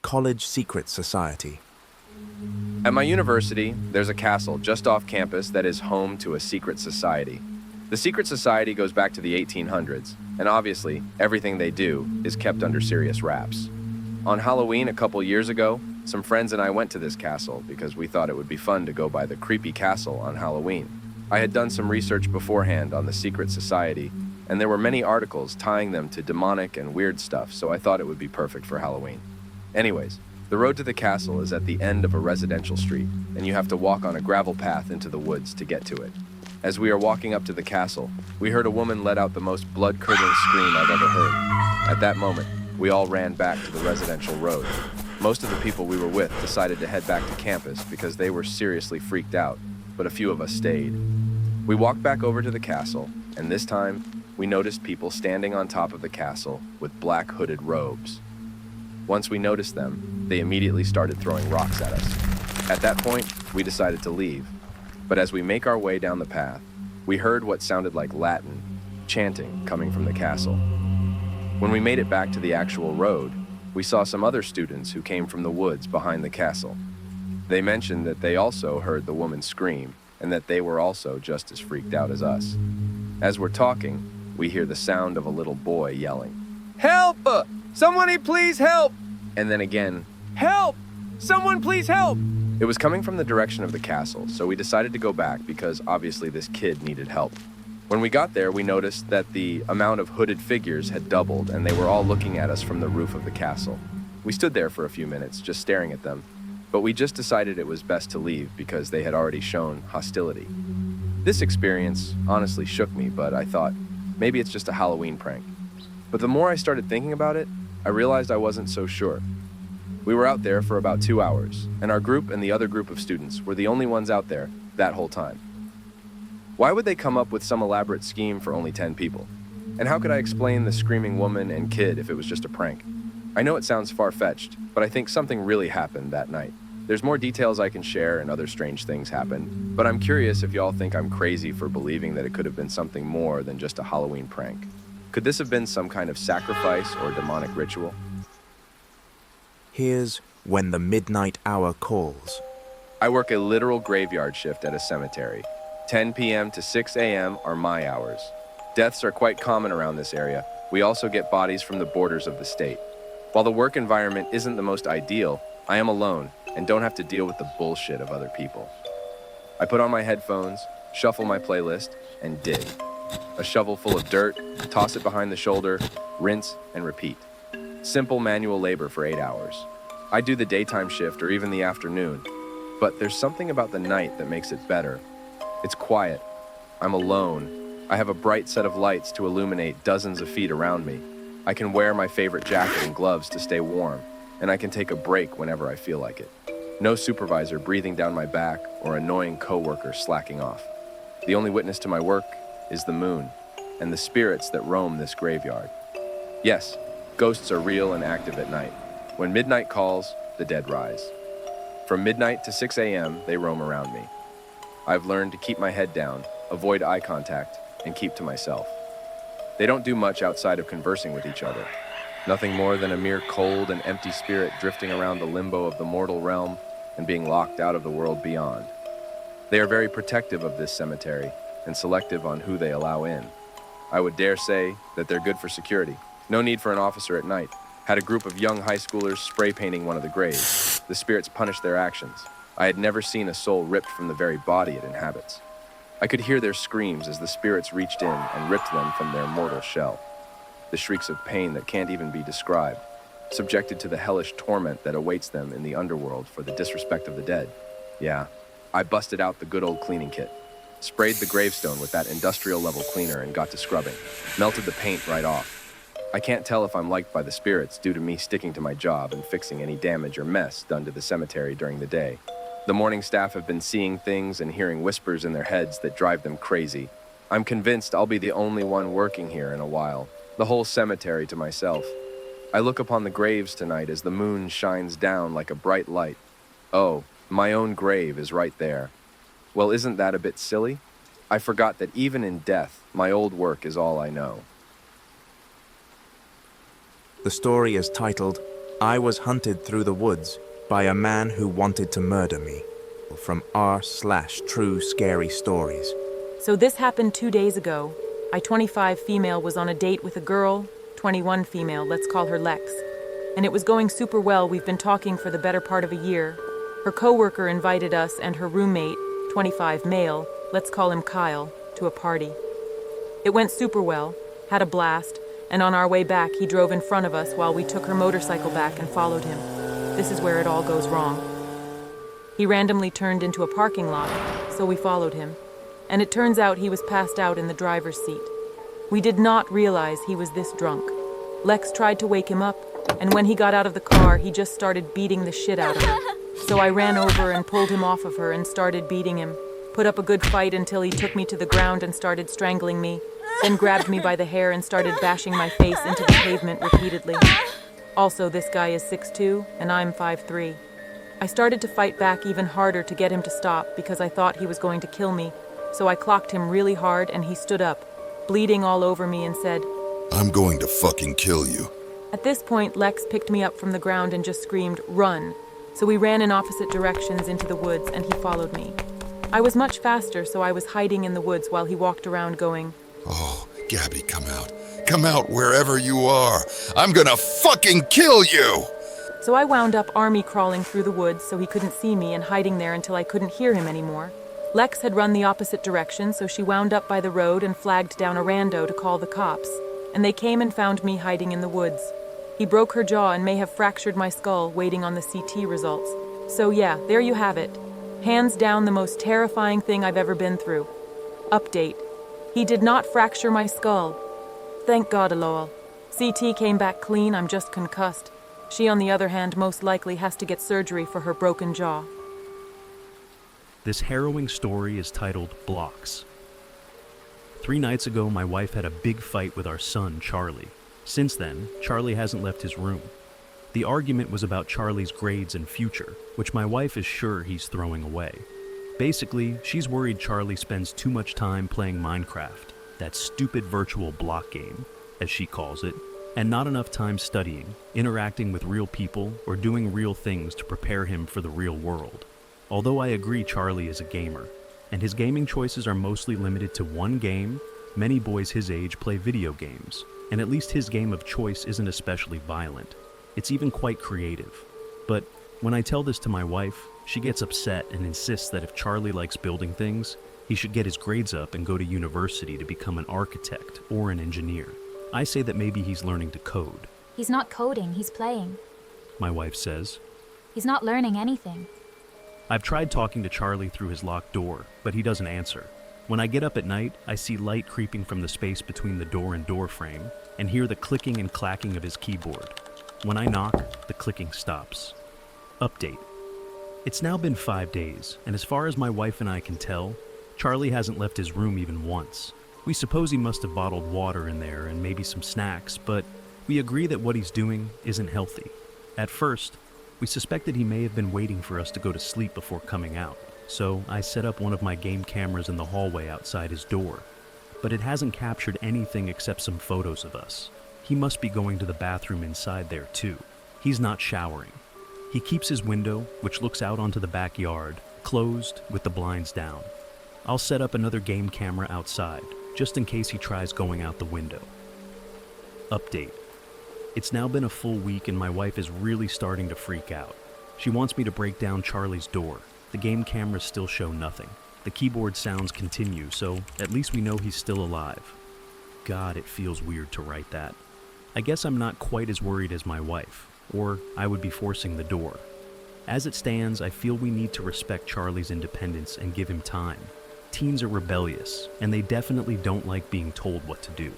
college secret society. At my university, there's a castle just off campus that is home to a secret society. The secret society goes back to the 1800s, and obviously, everything they do is kept under serious wraps. On Halloween a couple years ago, some friends and I went to this castle because we thought it would be fun to go by the creepy castle on Halloween. I had done some research beforehand on the secret society, and there were many articles tying them to demonic and weird stuff, so I thought it would be perfect for Halloween. Anyways, the road to the castle is at the end of a residential street, and you have to walk on a gravel path into the woods to get to it. As we are walking up to the castle, we heard a woman let out the most blood-curdling scream I've ever heard. At that moment, we all ran back to the residential road. Most of the people we were with decided to head back to campus because they were seriously freaked out, but a few of us stayed. We walked back over to the castle, and this time, we noticed people standing on top of the castle with black hooded robes. Once we noticed them, they immediately started throwing rocks at us. At that point, we decided to leave. But as we make our way down the path, we heard what sounded like Latin, chanting coming from the castle. When we made it back to the actual road, we saw some other students who came from the woods behind the castle. They mentioned that they also heard the woman scream and that they were also just as freaked out as us. As we're talking, we hear the sound of a little boy yelling, "Help! Somebody please help!" And then again, "Help! Someone please help!" It was coming from the direction of the castle, so we decided to go back because obviously this kid needed help. When we got there, we noticed that the amount of hooded figures had doubled and they were all looking at us from the roof of the castle. We stood there for a few minutes, just staring at them, but we just decided it was best to leave because they had already shown hostility. This experience honestly shook me, but I thought, maybe it's just a Halloween prank. But the more I started thinking about it, I realized I wasn't so sure. We were out there for about 2 hours, and our group and the other group of students were the only ones out there that whole time. Why would they come up with some elaborate scheme for only 10 people? And how could I explain the screaming woman and kid if it was just a prank? I know it sounds far-fetched, but I think something really happened that night. There's more details I can share and other strange things happened, but I'm curious if y'all think I'm crazy for believing that it could have been something more than just a Halloween prank. Could this have been some kind of sacrifice or demonic ritual? Here's When the Midnight Hour Calls. I work a literal graveyard shift at a cemetery. 10 p.m. to 6 a.m. are my hours. Deaths are quite common around this area. We also get bodies from the borders of the state. While the work environment isn't the most ideal, I am alone and don't have to deal with the bullshit of other people. I put on my headphones, shuffle my playlist, and dig. A shovel full of dirt, toss it behind the shoulder, rinse, and repeat. Simple manual labor for 8 hours. I do the daytime shift or even the afternoon, but there's something about the night that makes it better. It's quiet. I'm alone. I have a bright set of lights to illuminate dozens of feet around me. I can wear my favorite jacket and gloves to stay warm, and I can take a break whenever I feel like it. No supervisor breathing down my back or annoying coworker slacking off. The only witness to my work is the moon and the spirits that roam this graveyard. Yes, ghosts are real and active at night. When midnight calls, the dead rise. From midnight to 6 a.m., they roam around me. I've learned to keep my head down, avoid eye contact, and keep to myself. They don't do much outside of conversing with each other. Nothing more than a mere cold and empty spirit drifting around the limbo of the mortal realm and being locked out of the world beyond. They are very protective of this cemetery and selective on who they allow in. I would dare say that they're good for security. No need for an officer at night. Had a group of young high schoolers spray painting one of the graves. The spirits punished their actions. I had never seen a soul ripped from the very body it inhabits. I could hear their screams as the spirits reached in and ripped them from their mortal shell. The shrieks of pain that can't even be described, subjected to the hellish torment that awaits them in the underworld for the disrespect of the dead. Yeah, I busted out the good old cleaning kit, sprayed the gravestone with that industrial level cleaner and got to scrubbing, melted the paint right off. I can't tell if I'm liked by the spirits due to me sticking to my job and fixing any damage or mess done to the cemetery during the day. The morning staff have been seeing things and hearing whispers in their heads that drive them crazy. I'm convinced I'll be the only one working here in a while, the whole cemetery to myself. I look upon the graves tonight as the moon shines down like a bright light. Oh, my own grave is right there. Well, isn't that a bit silly? I forgot that even in death, my old work is all I know. The story is titled I was hunted through the woods by a man who wanted to murder me. From r/true scary stories. So this happened 2 days ago. I, 25 female, was on a date with a girl, 21 female, let's call her Lex. And it was going super well. We've been talking for the better part of a year. Her coworker invited us and her roommate, 25 male, let's call him Kyle, to a party. It went super well, had a blast, and on our way back he drove in front of us while we took her motorcycle back and followed him. This is where it all goes wrong. He randomly turned into a parking lot, so we followed him. And it turns out he was passed out in the driver's seat. We did not realize he was this drunk. Lex tried to wake him up, and when he got out of the car, he just started beating the shit out of her. So I ran over and pulled him off of her and started beating him. Put up a good fight until he took me to the ground and started strangling me, then grabbed me by the hair and started bashing my face into the pavement repeatedly. Also, this guy is 6'2", and I'm 5'3". I started to fight back even harder to get him to stop because I thought he was going to kill me, so I clocked him really hard and he stood up, bleeding all over me, and said, "I'm going to fucking kill you." At this point, Lex picked me up from the ground and just screamed, "Run!" So we ran in opposite directions into the woods and he followed me. I was much faster, so I was hiding in the woods while he walked around going, "Oh, Gabby, come out. Come out wherever you are. I'm gonna fucking kill you!" So I wound up army crawling through the woods so he couldn't see me and hiding there until I couldn't hear him anymore. Lex had run the opposite direction, so she wound up by the road and flagged down a rando to call the cops, and they came and found me hiding in the woods. He broke her jaw and may have fractured my skull, waiting on the CT results. So yeah, there you have it. Hands down the most terrifying thing I've ever been through. Update. He did not fracture my skull. Thank God, lol. CT came back clean, I'm just concussed. She, on the other hand, most likely has to get surgery for her broken jaw. This harrowing story is titled Blocks. 3 nights ago, my wife had a big fight with our son, Charlie. Since then, Charlie hasn't left his room. The argument was about Charlie's grades and future, which my wife is sure he's throwing away. Basically, she's worried Charlie spends too much time playing Minecraft, that stupid virtual block game, as she calls it, and not enough time studying, interacting with real people, or doing real things to prepare him for the real world. Although I agree Charlie is a gamer, and his gaming choices are mostly limited to one game, many boys his age play video games, and at least his game of choice isn't especially violent. It's even quite creative. But when I tell this to my wife, she gets upset and insists that if Charlie likes building things, he should get his grades up and go to university to become an architect or an engineer. I say that maybe he's learning to code. He's not coding, he's playing. My wife says. He's not learning anything. I've tried talking to Charlie through his locked door, but he doesn't answer. When I get up at night, I see light creeping from the space between the door and door frame, and hear the clicking and clacking of his keyboard. When I knock, the clicking stops. Update. It's now been 5 days, and as far as my wife and I can tell, Charlie hasn't left his room even once. We suppose he must have bottled water in there and maybe some snacks, but we agree that what he's doing isn't healthy. At first, we suspected he may have been waiting for us to go to sleep before coming out, so I set up one of my game cameras in the hallway outside his door. But it hasn't captured anything except some photos of us. He must be going to the bathroom inside there too. He's not showering. He keeps his window, which looks out onto the backyard, closed with the blinds down. I'll set up another game camera outside, just in case he tries going out the window. Update. It's now been a full week and my wife is really starting to freak out. She wants me to break down Charlie's door. The game cameras still show nothing. The keyboard sounds continue, so at least we know he's still alive. God, it feels weird to write that. I guess I'm not quite as worried as my wife, or I would be forcing the door. As it stands, I feel we need to respect Charlie's independence and give him time. Teens are rebellious, and they definitely don't like being told what to do.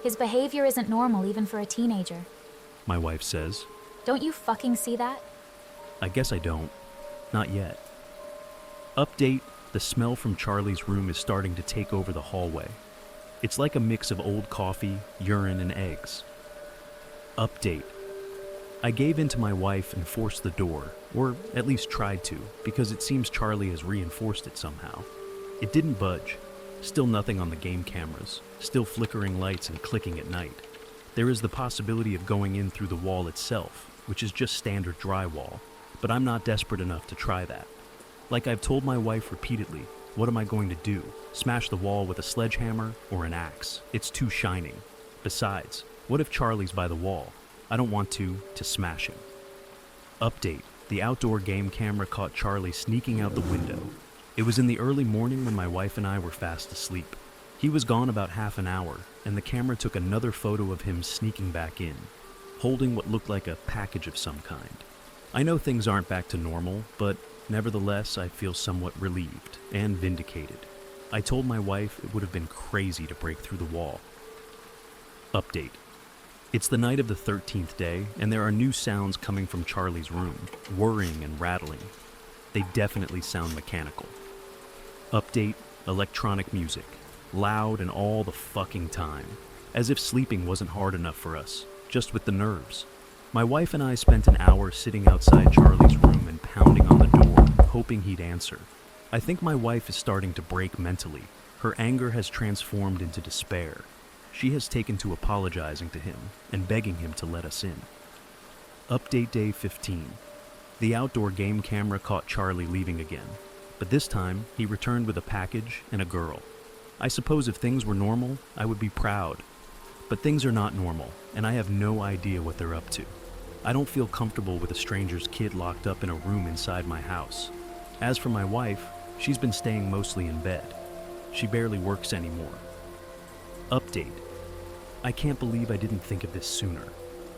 His behavior isn't normal even for a teenager. My wife says. Don't you fucking see that? I guess I don't. Not yet. Update, the smell from Charlie's room is starting to take over the hallway. It's like a mix of old coffee, urine, and eggs. Update. I gave in to my wife and forced the door, or at least tried to, because it seems Charlie has reinforced it somehow. It didn't budge. Still nothing on the game cameras, still flickering lights and clicking at night. There is the possibility of going in through the wall itself, which is just standard drywall, but I'm not desperate enough to try that. Like I've told my wife repeatedly, what am I going to do? Smash the wall with a sledgehammer or an axe? It's too shining. Besides, what if Charlie's by the wall? I don't want to smash him. Update. The outdoor game camera caught Charlie sneaking out the window. It was in the early morning when my wife and I were fast asleep. He was gone about half an hour, and the camera took another photo of him sneaking back in, holding what looked like a package of some kind. I know things aren't back to normal, but nevertheless, I feel somewhat relieved and vindicated. I told my wife it would have been crazy to break through the wall. Update. It's the night of the 13th day, and there are new sounds coming from Charlie's room, whirring and rattling. They definitely sound mechanical. Update, electronic music, loud and all the fucking time, as if sleeping wasn't hard enough for us, just with the nerves. My wife and I spent an hour sitting outside Charlie's room and pounding on the door, hoping he'd answer. I think my wife is starting to break mentally. Her anger has transformed into despair. She has taken to apologizing to him and begging him to let us in. Update day 15. The outdoor game camera caught Charlie leaving again, but this time he returned with a package and a girl. I suppose if things were normal, I would be proud. But things are not normal, and I have no idea what they're up to. I don't feel comfortable with a stranger's kid locked up in a room inside my house. As for my wife, she's been staying mostly in bed. She barely works anymore. Update. I can't believe I didn't think of this sooner.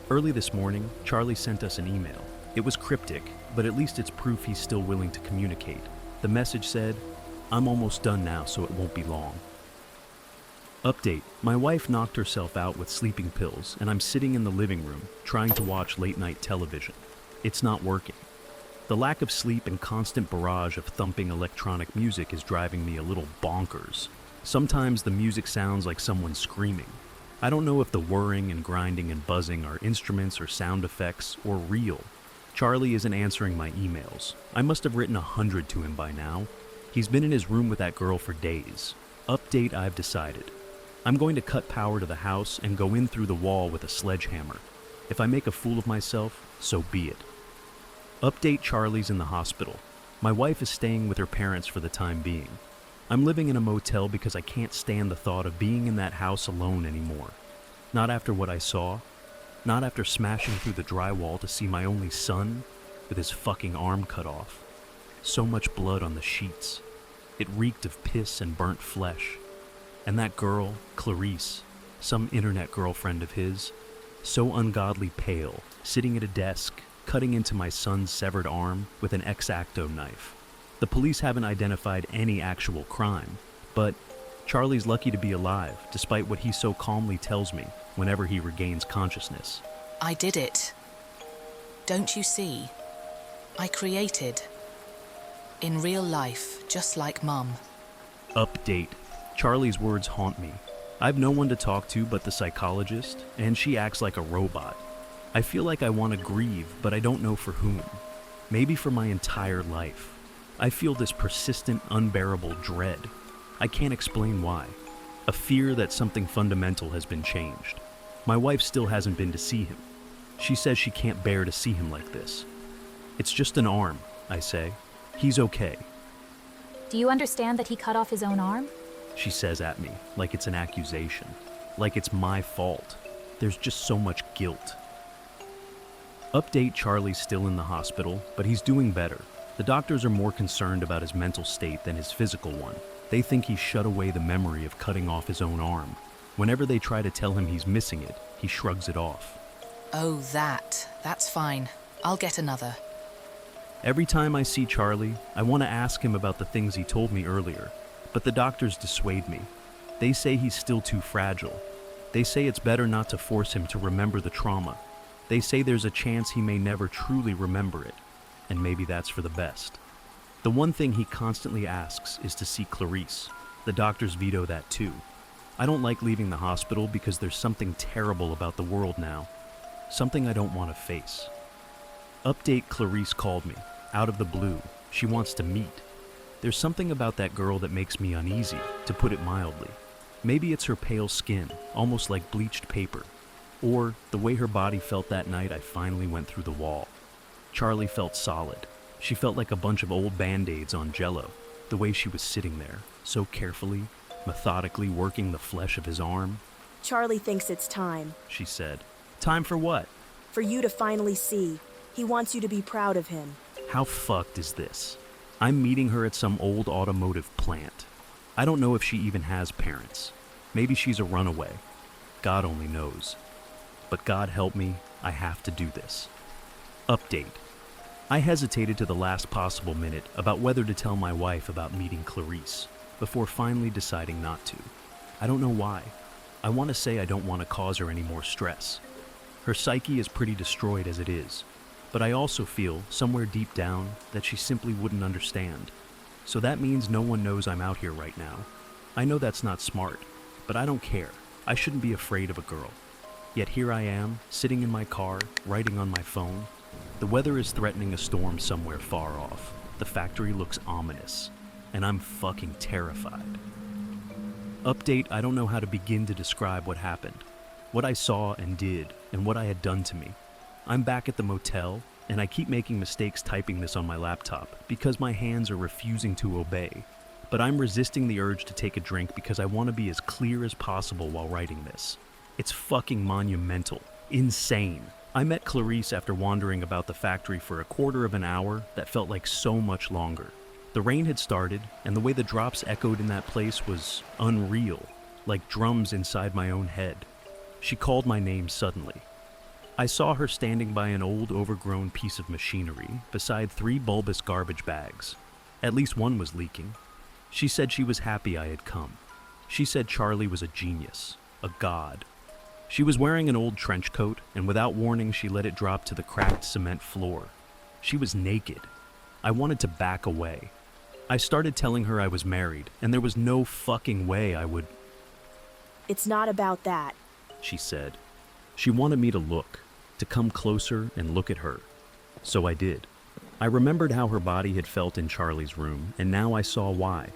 Early this morning, Charlie sent us an email. It was cryptic, but at least it's proof he's still willing to communicate. The message said, "I'm almost done now, so it won't be long." Update. My wife knocked herself out with sleeping pills, and I'm sitting in the living room, trying to watch late-night television. It's not working. The lack of sleep and constant barrage of thumping electronic music is driving me a little bonkers. Sometimes the music sounds like someone screaming. I don't know if the whirring and grinding and buzzing are instruments or sound effects or real. Charlie isn't answering my emails. I must have written 100 to him by now. He's been in his room with that girl for days. Update. I've decided. I'm going to cut power to the house and go in through the wall with a sledgehammer. If I make a fool of myself, so be it. Update. Charlie's in the hospital. My wife is staying with her parents for the time being. I'm living in a motel because I can't stand the thought of being in that house alone anymore. Not after what I saw. Not after smashing through the drywall to see my only son with his fucking arm cut off. So much blood on the sheets. It reeked of piss and burnt flesh. And that girl, Clarice, some internet girlfriend of his, so ungodly pale, sitting at a desk, cutting into my son's severed arm with an X-Acto knife. The police haven't identified any actual crime, but Charlie's lucky to be alive, despite what he so calmly tells me whenever he regains consciousness. I did it. Don't you see? I created. In real life, just like Mum. Update. Charlie's words haunt me. I've no one to talk to but the psychologist, and she acts like a robot. I feel like I want to grieve, but I don't know for whom. Maybe for my entire life. I feel this persistent, unbearable dread. I can't explain why. A fear that something fundamental has been changed. My wife still hasn't been to see him. She says she can't bear to see him like this. It's just an arm, I say. He's okay. Do you understand that he cut off his own arm? She says at me, like it's an accusation. Like it's my fault. There's just so much guilt. Update. Charlie's still in the hospital, but he's doing better. The doctors are more concerned about his mental state than his physical one. They think he shut away the memory of cutting off his own arm. Whenever they try to tell him he's missing it, he shrugs it off. Oh, that's fine. I'll get another. Every time I see Charlie, I want to ask him about the things he told me earlier, but the doctors dissuade me. They say he's still too fragile. They say it's better not to force him to remember the trauma. They say there's a chance he may never truly remember it, and maybe that's for the best. The one thing he constantly asks is to see Clarice. The doctors veto that too. I don't like leaving the hospital because there's something terrible about the world now. Something I don't want to face. Update. Clarice called me, out of the blue. She wants to meet. There's something about that girl that makes me uneasy, to put it mildly. Maybe it's her pale skin, almost like bleached paper. Or the way her body felt that night I finally went through the wall. Charlie felt solid. She felt like a bunch of old band-aids on Jell-O. The way she was sitting there, so carefully, methodically working the flesh of his arm. Charlie thinks it's time. She said. Time for what? For you to finally see. He wants you to be proud of him. How fucked is this? I'm meeting her at some old automotive plant. I don't know if she even has parents. Maybe she's a runaway. God only knows. But God help me, I have to do this. Update. I hesitated to the last possible minute about whether to tell my wife about meeting Clarice, before finally deciding not to. I don't know why. I want to say I don't want to cause her any more stress. Her psyche is pretty destroyed as it is, but I also feel, somewhere deep down, that she simply wouldn't understand. So that means no one knows I'm out here right now. I know that's not smart, but I don't care. I shouldn't be afraid of a girl. Yet here I am, sitting in my car, writing on my phone. The weather is threatening a storm somewhere far off. The factory looks ominous, and I'm fucking terrified. Update, I don't know how to begin to describe what happened, what I saw and did, and what I had done to me. I'm back at the motel, and I keep making mistakes typing this on my laptop because my hands are refusing to obey. But I'm resisting the urge to take a drink because I want to be as clear as possible while writing this. It's fucking monumental. Insane. I met Clarice after wandering about the factory for a quarter of an hour that felt like so much longer. The rain had started, and the way the drops echoed in that place was unreal, like drums inside my own head. She called my name suddenly. I saw her standing by an old, overgrown piece of machinery beside 3 bulbous garbage bags. At least one was leaking. She said she was happy I had come. She said Charlie was a genius, a god. She was wearing an old trench coat, and without warning she let it drop to the cracked cement floor. She was naked. I wanted to back away. I started telling her I was married, and there was no fucking way I would... It's not about that. She said. She wanted me to look, to come closer and look at her. So I did. I remembered how her body had felt in Charlie's room, and now I saw why.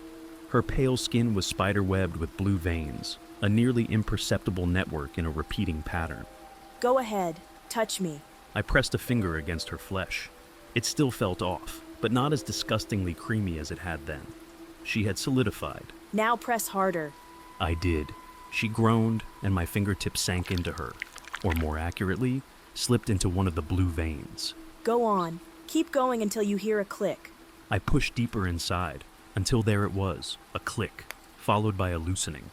Her pale skin was spider-webbed with blue veins, a nearly imperceptible network in a repeating pattern. Go ahead. Touch me. I pressed a finger against her flesh. It still felt off, but not as disgustingly creamy as it had then. She had solidified. Now press harder. I did. She groaned, and my fingertips sank into her, or more accurately, slipped into one of the blue veins. Go on. Keep going until you hear a click. I pushed deeper inside, until there it was, a click, followed by a loosening.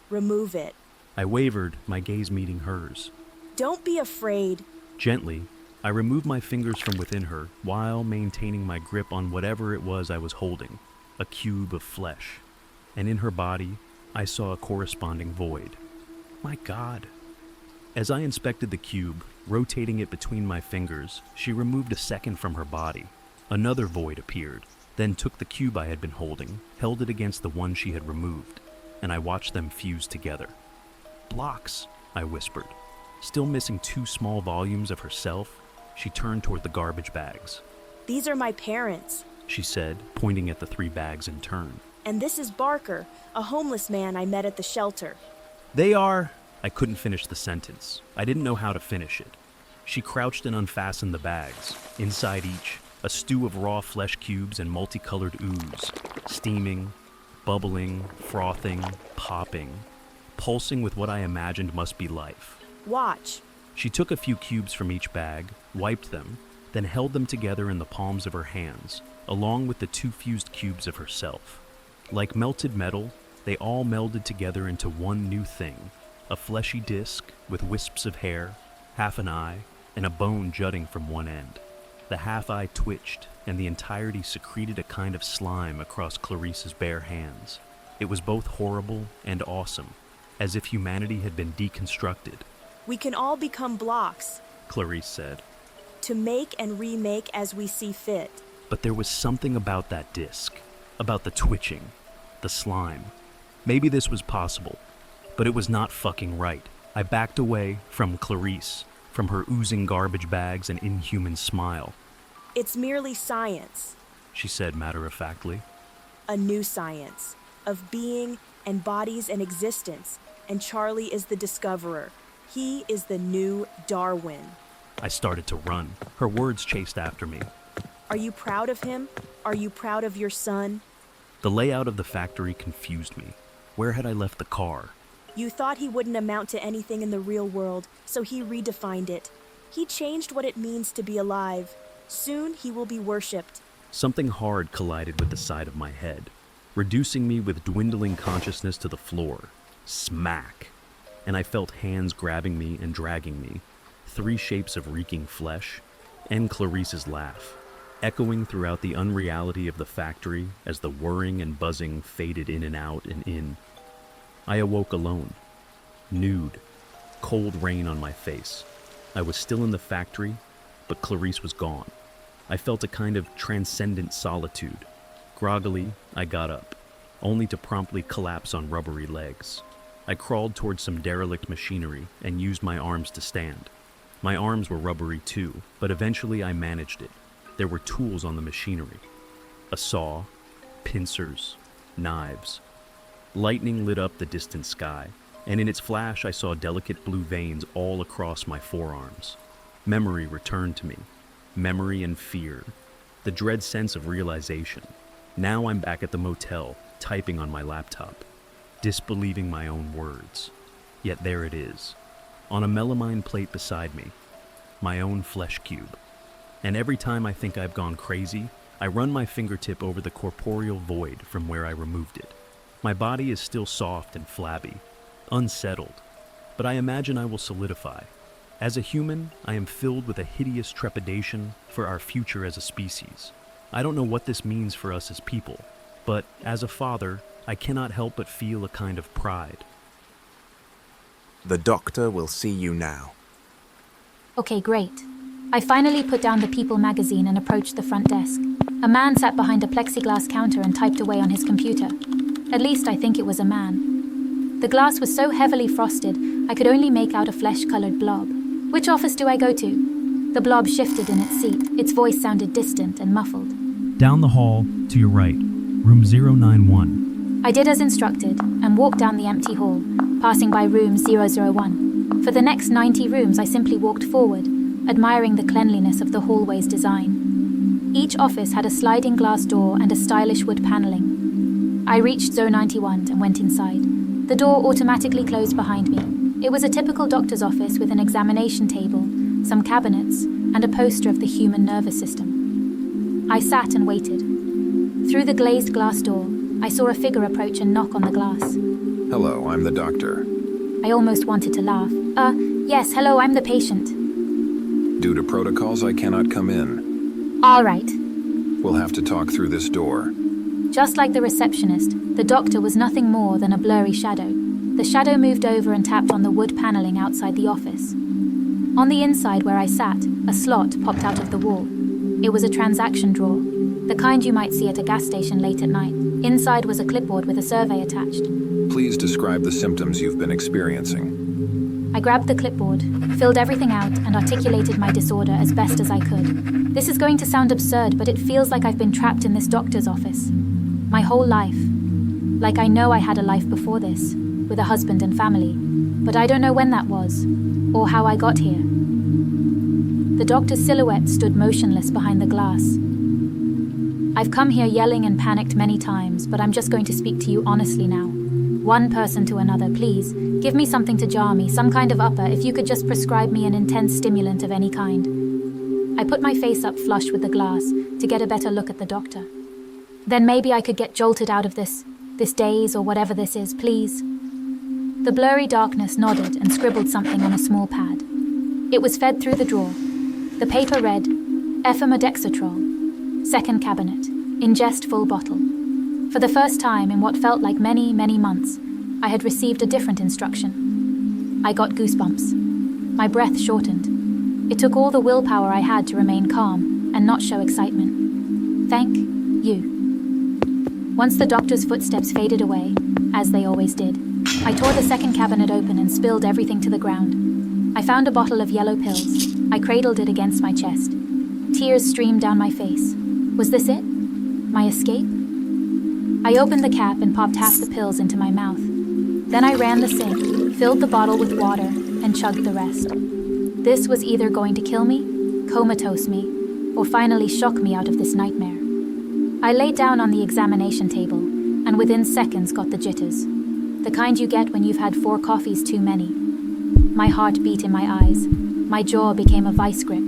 Remove it. I wavered, my gaze meeting hers. Don't be afraid. Gently, I removed my fingers from within her while maintaining my grip on whatever it was I was holding, a cube of flesh. And in her body, I saw a corresponding void. My God. As I inspected the cube, rotating it between my fingers, she removed a second from her body. Another void appeared, then took the cube I had been holding, held it against the one she had removed, and I watched them fuse together. Blocks, I whispered. Still missing 2 small volumes of herself, she turned toward the garbage bags. These are my parents. She said, pointing at the 3 bags in turn. And this is Barker, a homeless man I met at the shelter. They are... I couldn't finish the sentence. I didn't know how to finish it. She crouched and unfastened the bags. Inside each, a stew of raw flesh cubes and multicolored ooze. Steaming, bubbling, frothing, popping, pulsing with what I imagined must be life. Watch. She took a few cubes from each bag, wiped them, then held them together in the palms of her hands, along with the 2 fused cubes of herself. Like melted metal, they all melded together into one new thing, a fleshy disc with wisps of hair, half an eye, and a bone jutting from one end. The half eye twitched, and the entirety secreted a kind of slime across Clarice's bare hands. It was both horrible and awesome, as if humanity had been deconstructed. We can all become blocks. Clarice said. To make and remake as we see fit. But there was something about that disc, about the twitching, the slime. Maybe this was possible, but it was not fucking right. I backed away from Clarice, from her oozing garbage bags and inhuman smile. It's merely science, she said matter-of-factly. A new science, of being and bodies and existence, and Charlie is the discoverer. He is the new Darwin. I started to run. Her words chased after me. Are you proud of him? Are you proud of your son? The layout of the factory confused me. Where had I left the car? You thought he wouldn't amount to anything in the real world, so he redefined it. He changed what it means to be alive. Soon he will be worshipped. Something hard collided with the side of my head, reducing me with dwindling consciousness to the floor. Smack! And I felt hands grabbing me and dragging me, 3 shapes of reeking flesh, and Clarice's laugh, echoing throughout the unreality of the factory as the whirring and buzzing faded in and out and in. I awoke alone, nude, cold rain on my face. I was still in the factory, but Clarice was gone. I felt a kind of transcendent solitude. Groggily, I got up, only to promptly collapse on rubbery legs. I crawled towards some derelict machinery and used my arms to stand. My arms were rubbery too, but eventually I managed it. There were tools on the machinery. A saw, pincers, knives. Lightning lit up the distant sky, and in its flash I saw delicate blue veins all across my forearms. Memory returned to me. Memory and fear. The dread sense of realization. Now I'm back at the motel, typing on my laptop, disbelieving my own words. Yet there it is, on a melamine plate beside me, my own flesh cube. And every time I think I've gone crazy, I run my fingertip over the corporeal void from where I removed it. My body is still soft and flabby, unsettled, but I imagine I will solidify. As a human, I am filled with a hideous trepidation for our future as a species. I don't know what this means for us as people, but as a father, I cannot help but feel a kind of pride. The doctor will see you now. Okay, great. I finally put down the People magazine and approached the front desk. A man sat behind a plexiglass counter and typed away on his computer. At least I think it was a man. The glass was so heavily frosted, I could only make out a flesh-colored blob. Which office do I go to? The blob shifted in its seat. Its voice sounded distant and muffled. Down the hall, to your right, room 091. I did as instructed and walked down the empty hall, passing by room 001. For the next 90 rooms, I simply walked forward, admiring the cleanliness of the hallway's design. Each office had a sliding glass door and a stylish wood paneling. I reached Zone 91 and went inside. The door automatically closed behind me. It was a typical doctor's office with an examination table, some cabinets, and a poster of the human nervous system. I sat and waited. Through the glazed glass door, I saw a figure approach and knock on the glass. Hello, I'm the doctor. I almost wanted to laugh. Yes, hello, I'm the patient. Due to protocols, I cannot come in. All right. We'll have to talk through this door. Just like the receptionist, the doctor was nothing more than a blurry shadow. The shadow moved over and tapped on the wood paneling outside the office. On the inside where I sat, a slot popped out of the wall. It was a transaction drawer, the kind you might see at a gas station late at night. Inside was a clipboard with a survey attached. Please describe the symptoms you've been experiencing. I grabbed the clipboard, filled everything out, and articulated my disorder as best as I could. This is going to sound absurd, but it feels like I've been trapped in this doctor's office. My whole life. Like I know I had a life before this, with a husband and family, but I don't know when that was, or how I got here. The doctor's silhouette stood motionless behind the glass. I've come here yelling and panicked many times, but I'm just going to speak to you honestly now. One person to another, please. Give me something to jar me, some kind of upper, if you could just prescribe me an intense stimulant of any kind. I put my face up flush with the glass to get a better look at the doctor. Then maybe I could get jolted out of this daze or whatever this is, please. The blurry darkness nodded and scribbled something on a small pad. It was fed through the drawer. The paper read, Ephemerdexitrol, second cabinet, ingest full bottle. For the first time in what felt like many, many months, I had received a different instruction. I got goosebumps. My breath shortened. It took all the willpower I had to remain calm and not show excitement. Thank you. Once the doctor's footsteps faded away, as they always did, I tore the second cabinet open and spilled everything to the ground. I found a bottle of yellow pills. I cradled it against my chest. Tears streamed down my face. Was this it? My escape? I opened the cap and popped half the pills into my mouth. Then I ran the sink, filled the bottle with water, and and chugged the rest. This was either going to kill me, comatose me, or finally shock me out of this nightmare. I laid down on the examination table, and within seconds got the jitters. The kind you get when you've had 4 coffees too many. My heart beat in my eyes. My jaw became a vice grip.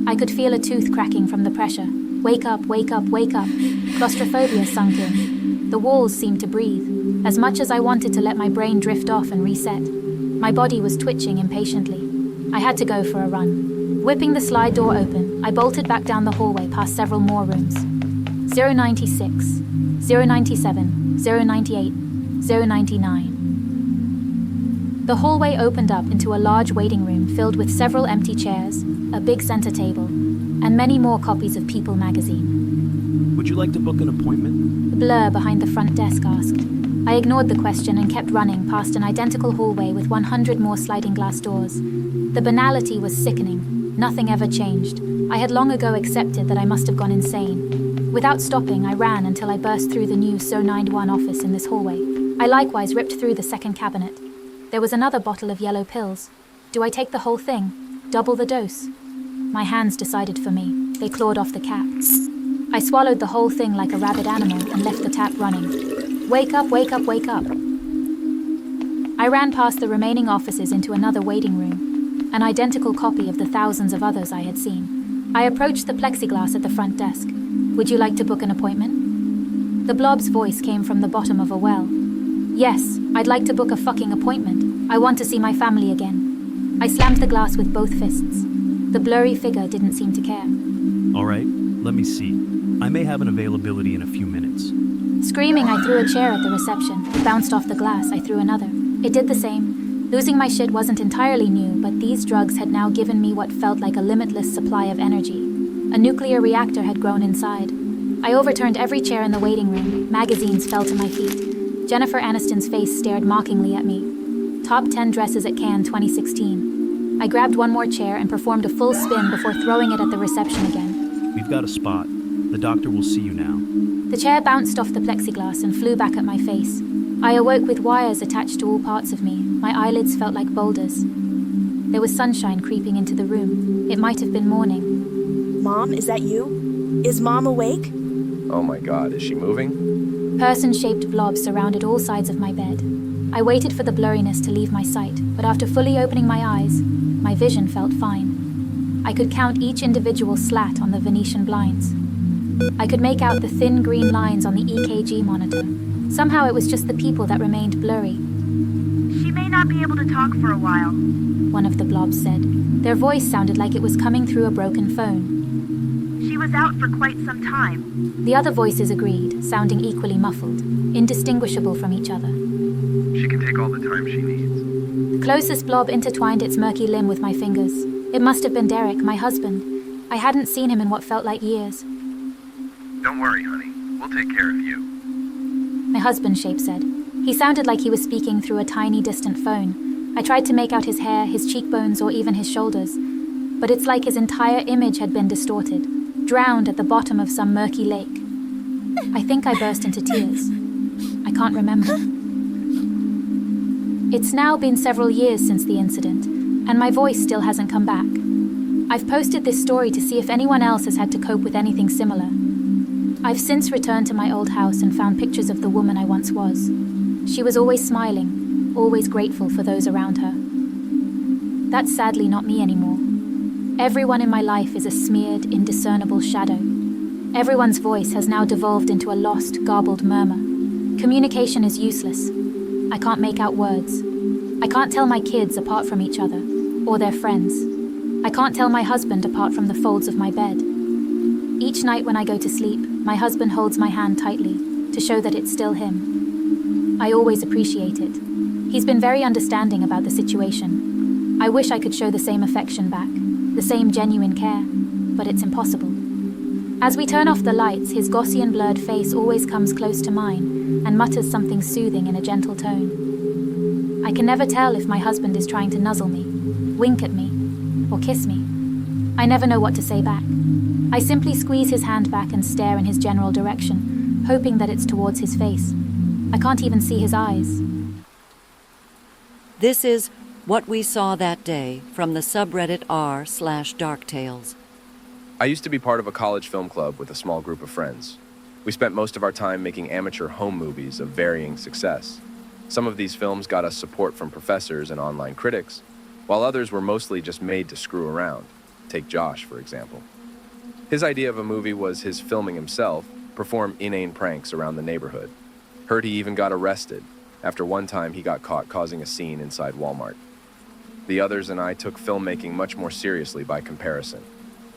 I could feel a tooth cracking from the pressure. Wake up, wake up, wake up. Claustrophobia sunk in. The walls seemed to breathe. As much as I wanted to let my brain drift off and reset, my body was twitching impatiently. I had to go for a run. Whipping the slide door open, I bolted back down the hallway past several more rooms. 096, 097, 098, 099. The hallway opened up into a large waiting room filled with several empty chairs, a big center table, and many more copies of People magazine. Would you like to book an appointment? The blur behind the front desk asked. I ignored the question and kept running past an identical hallway with 100 more sliding glass doors. The banality was sickening. Nothing ever changed. I had long ago accepted that I must have gone insane. Without stopping, I ran until I burst through the new So91 office in this hallway. I likewise ripped through the second cabinet. There was another bottle of yellow pills. Do I take the whole thing? Double the dose? My hands decided for me. They clawed off the cap. I swallowed the whole thing like a rabid animal and left the tap running. Wake up, wake up, wake up. I ran past the remaining offices into another waiting room, an identical copy of the thousands of others I had seen. I approached the plexiglass at the front desk. Would you like to book an appointment? The blob's voice came from the bottom of a well. Yes, I'd like to book a fucking appointment. I want to see my family again. I slammed the glass with both fists. The blurry figure didn't seem to care. All right, let me see. I may have an availability in a few minutes. Screaming, I threw a chair at the reception. It bounced off the glass. I threw another. It did the same. Losing my shit wasn't entirely new, but these drugs had now given me what felt like a limitless supply of energy. A nuclear reactor had grown inside. I overturned every chair in the waiting room. Magazines fell to my feet. Jennifer Aniston's face stared mockingly at me. Top 10 dresses at Cannes 2016. I grabbed one more chair and performed a full spin before throwing it at the reception again. We've got a spot. The doctor will see you now. The chair bounced off the plexiglass and flew back at my face. I awoke with wires attached to all parts of me. My eyelids felt like boulders. There was sunshine creeping into the room. It might have been morning. Mom, is that you? Is Mom awake? Oh my God, is she moving? Person-shaped blobs surrounded all sides of my bed. I waited for the blurriness to leave my sight, but after fully opening my eyes, my vision felt fine. I could count each individual slat on the Venetian blinds. I could make out the thin green lines on the EKG monitor. Somehow it was just the people that remained blurry. She may not be able to talk for a while, one of the blobs said. Their voice sounded like it was coming through a broken phone. She was out for quite some time. The other voices agreed, sounding equally muffled, indistinguishable from each other. She can take all the time she needs. The closest blob intertwined its murky limb with my fingers. It must have been Derek, my husband. I hadn't seen him in what felt like years. Don't worry, honey. We'll take care of you. My husband, Shape said. He sounded like he was speaking through a tiny, distant phone. I tried to make out his hair, his cheekbones, or even his shoulders. But it's like his entire image had been distorted, drowned at the bottom of some murky lake. I think I burst into tears. I can't remember. It's now been several years since the incident, and my voice still hasn't come back. I've posted this story to see if anyone else has had to cope with anything similar. I've since returned to my old house and found pictures of the woman I once was. She was always smiling, always grateful for those around her. That's sadly not me anymore. Everyone in my life is a smeared, indiscernible shadow. Everyone's voice has now devolved into a lost, garbled murmur. Communication is useless. I can't make out words. I can't tell my kids apart from each other, or their friends. I can't tell my husband apart from the folds of my bed. Each night when I go to sleep, my husband holds my hand tightly to show that it's still him. I always appreciate it. He's been very understanding about the situation. I wish I could show the same affection back, the same genuine care, but it's impossible. As we turn off the lights, his Gaussian blurred face always comes close to mine and mutters something soothing in a gentle tone. I can never tell if my husband is trying to nuzzle me, wink at me, or kiss me. I never know what to say back. I simply squeeze his hand back and stare in his general direction, hoping that it's towards his face. I can't even see his eyes. This is What we saw that day from the subreddit r/darktales. I used to be part of a college film club with a small group of friends. We spent most of our time making amateur home movies of varying success. Some of these films got us support from professors and online critics, while others were mostly just made to screw around. Take Josh, for example. His idea of a movie was his filming himself perform inane pranks around the neighborhood. Heard he even got arrested after one time he got caught causing a scene inside Walmart. The others and I took filmmaking much more seriously by comparison.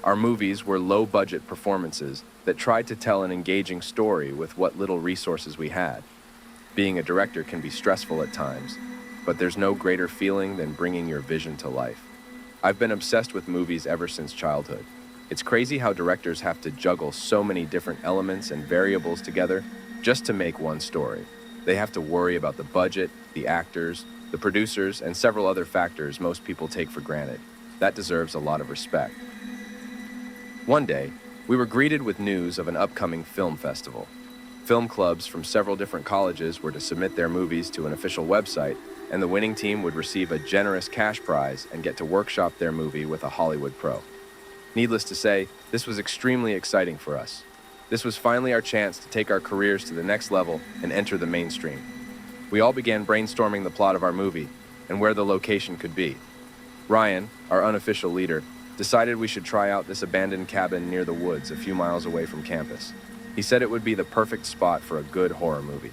Our movies were low-budget performances that tried to tell an engaging story with what little resources we had. Being a director can be stressful at times, but there's no greater feeling than bringing your vision to life. I've been obsessed with movies ever since childhood. It's crazy how directors have to juggle so many different elements and variables together just to make one story. They have to worry about the budget, the actors, the producers, and several other factors most people take for granted. That deserves a lot of respect. One day, we were greeted with news of an upcoming film festival. Film clubs from several different colleges were to submit their movies to an official website, and the winning team would receive a generous cash prize and get to workshop their movie with a Hollywood pro. Needless to say, this was extremely exciting for us. This was finally our chance to take our careers to the next level and enter the mainstream. We all began brainstorming the plot of our movie and where the location could be. Ryan, our unofficial leader, decided we should try out this abandoned cabin near the woods a few miles away from campus. He said it would be the perfect spot for a good horror movie.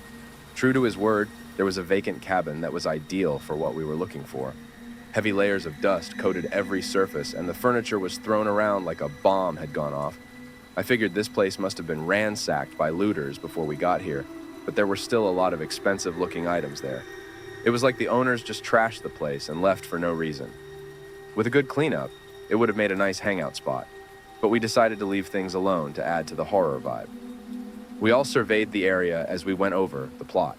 True to his word, there was a vacant cabin that was ideal for what we were looking for. Heavy layers of dust coated every surface, and the furniture was thrown around like a bomb had gone off. I figured this place must have been ransacked by looters before we got here, but there were still a lot of expensive-looking items there. It was like the owners just trashed the place and left for no reason. With a good cleanup, it would have made a nice hangout spot, but we decided to leave things alone to add to the horror vibe. We all surveyed the area as we went over the plot.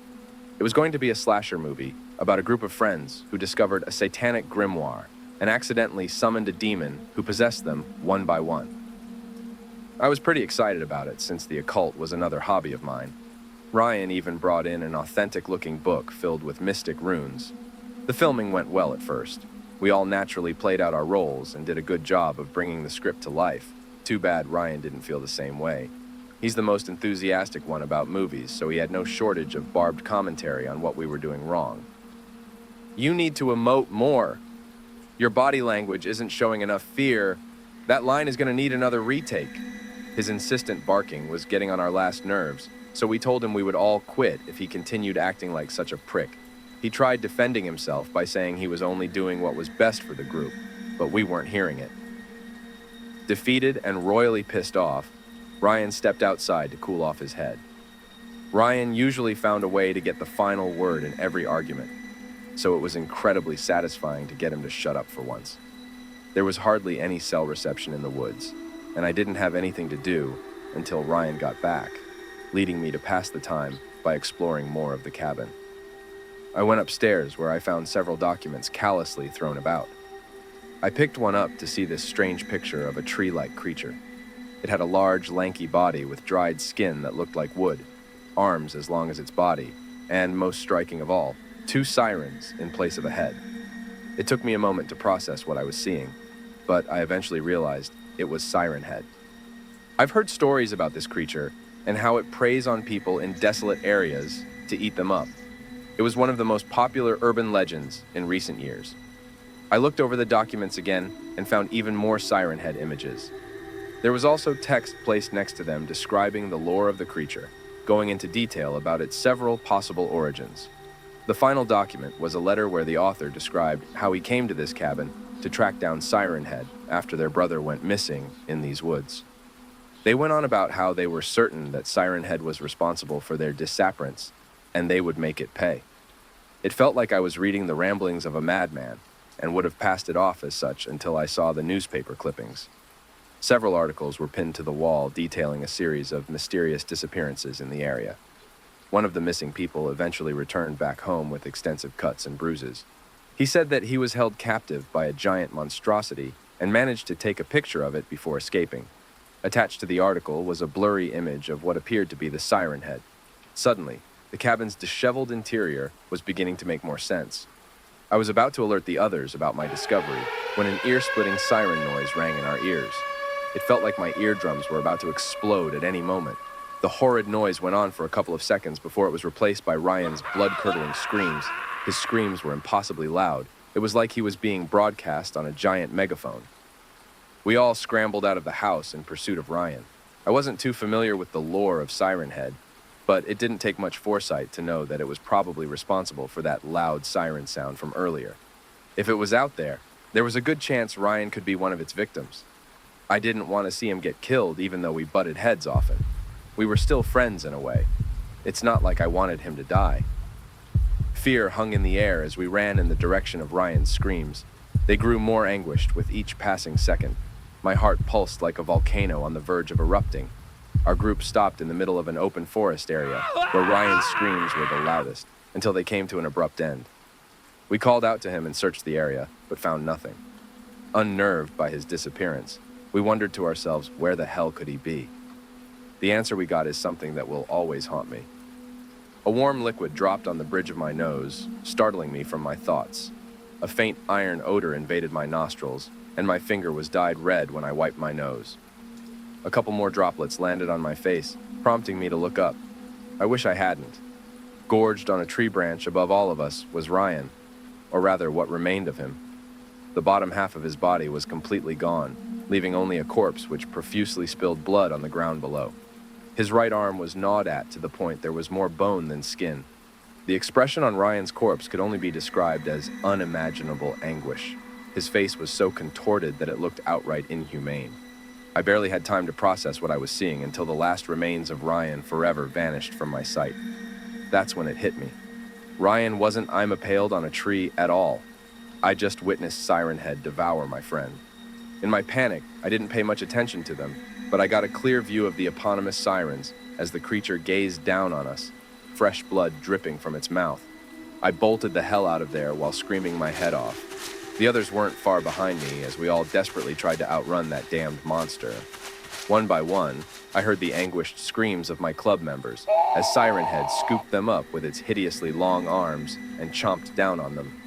It was going to be a slasher movie about a group of friends who discovered a satanic grimoire and accidentally summoned a demon who possessed them one by one. I was pretty excited about it since the occult was another hobby of mine. Ryan even brought in an authentic-looking book filled with mystic runes. The filming went well at first. We all naturally played out our roles and did a good job of bringing the script to life. Too bad Ryan didn't feel the same way. He's the most enthusiastic one about movies, so he had no shortage of barbed commentary on what we were doing wrong. You need to emote more. Your body language isn't showing enough fear. That line is going to need another retake. His insistent barking was getting on our last nerves, so we told him we would all quit if he continued acting like such a prick. He tried defending himself by saying he was only doing what was best for the group, but we weren't hearing it. Defeated and royally pissed off, Ryan stepped outside to cool off his head. Ryan usually found a way to get the final word in every argument, so it was incredibly satisfying to get him to shut up for once. There was hardly any cell reception in the woods, and I didn't have anything to do until Ryan got back, leading me to pass the time by exploring more of the cabin. I went upstairs where I found several documents callously thrown about. I picked one up to see this strange picture of a tree-like creature. It had a large, lanky body with dried skin that looked like wood, arms as long as its body, and, most striking of all, 2 sirens in place of a head. It took me a moment to process what I was seeing, but I eventually realized it was Siren Head. I've heard stories about this creature and how it preys on people in desolate areas to eat them up. It was one of the most popular urban legends in recent years. I looked over the documents again and found even more Siren Head images. There was also text placed next to them describing the lore of the creature, going into detail about its several possible origins. The final document was a letter where the author described how he came to this cabin to track down Siren Head after their brother went missing in these woods. They went on about how they were certain that Siren Head was responsible for their disappearance, and they would make it pay. It felt like I was reading the ramblings of a madman, and would have passed it off as such until I saw the newspaper clippings. Several articles were pinned to the wall detailing a series of mysterious disappearances in the area. One of the missing people eventually returned back home with extensive cuts and bruises. He said that he was held captive by a giant monstrosity and managed to take a picture of it before escaping. Attached to the article was a blurry image of what appeared to be the Siren Head. Suddenly, the cabin's disheveled interior was beginning to make more sense. I was about to alert the others about my discovery when an ear-splitting siren noise rang in our ears. It felt like my eardrums were about to explode at any moment. The horrid noise went on for a couple of seconds before it was replaced by Ryan's blood-curdling screams. His screams were impossibly loud. It was like he was being broadcast on a giant megaphone. We all scrambled out of the house in pursuit of Ryan. I wasn't too familiar with the lore of Siren Head, but it didn't take much foresight to know that it was probably responsible for that loud siren sound from earlier. If it was out there, there was a good chance Ryan could be one of its victims. I didn't want to see him get killed even though we butted heads often. We were still friends in a way. It's not like I wanted him to die. Fear hung in the air as we ran in the direction of Ryan's screams. They grew more anguished with each passing second. My heart pulsed like a volcano on the verge of erupting. Our group stopped in the middle of an open forest area where Ryan's screams were the loudest until they came to an abrupt end. We called out to him and searched the area, but found nothing. Unnerved by his disappearance, we wondered to ourselves, where the hell could he be? The answer we got is something that will always haunt me. A warm liquid dropped on the bridge of my nose, startling me from my thoughts. A faint iron odor invaded my nostrils, and my finger was dyed red when I wiped my nose. A couple more droplets landed on my face, prompting me to look up. I wish I hadn't. Gorged on a tree branch above all of us was Ryan, or rather what remained of him. The bottom half of his body was completely gone, leaving only a corpse which profusely spilled blood on the ground below. His right arm was gnawed at to the point there was more bone than skin. The expression on Ryan's corpse could only be described as unimaginable anguish. His face was so contorted that it looked outright inhumane. I barely had time to process what I was seeing until the last remains of Ryan forever vanished from my sight. That's when it hit me. Ryan wasn't I'm impaled on a tree at all. I just witnessed Siren Head devour my friend. In my panic, I didn't pay much attention to them, but I got a clear view of the eponymous sirens as the creature gazed down on us, fresh blood dripping from its mouth. I bolted the hell out of there while screaming my head off. The others weren't far behind me as we all desperately tried to outrun that damned monster. One by one, I heard the anguished screams of my club members as Siren Head scooped them up with its hideously long arms and chomped down on them.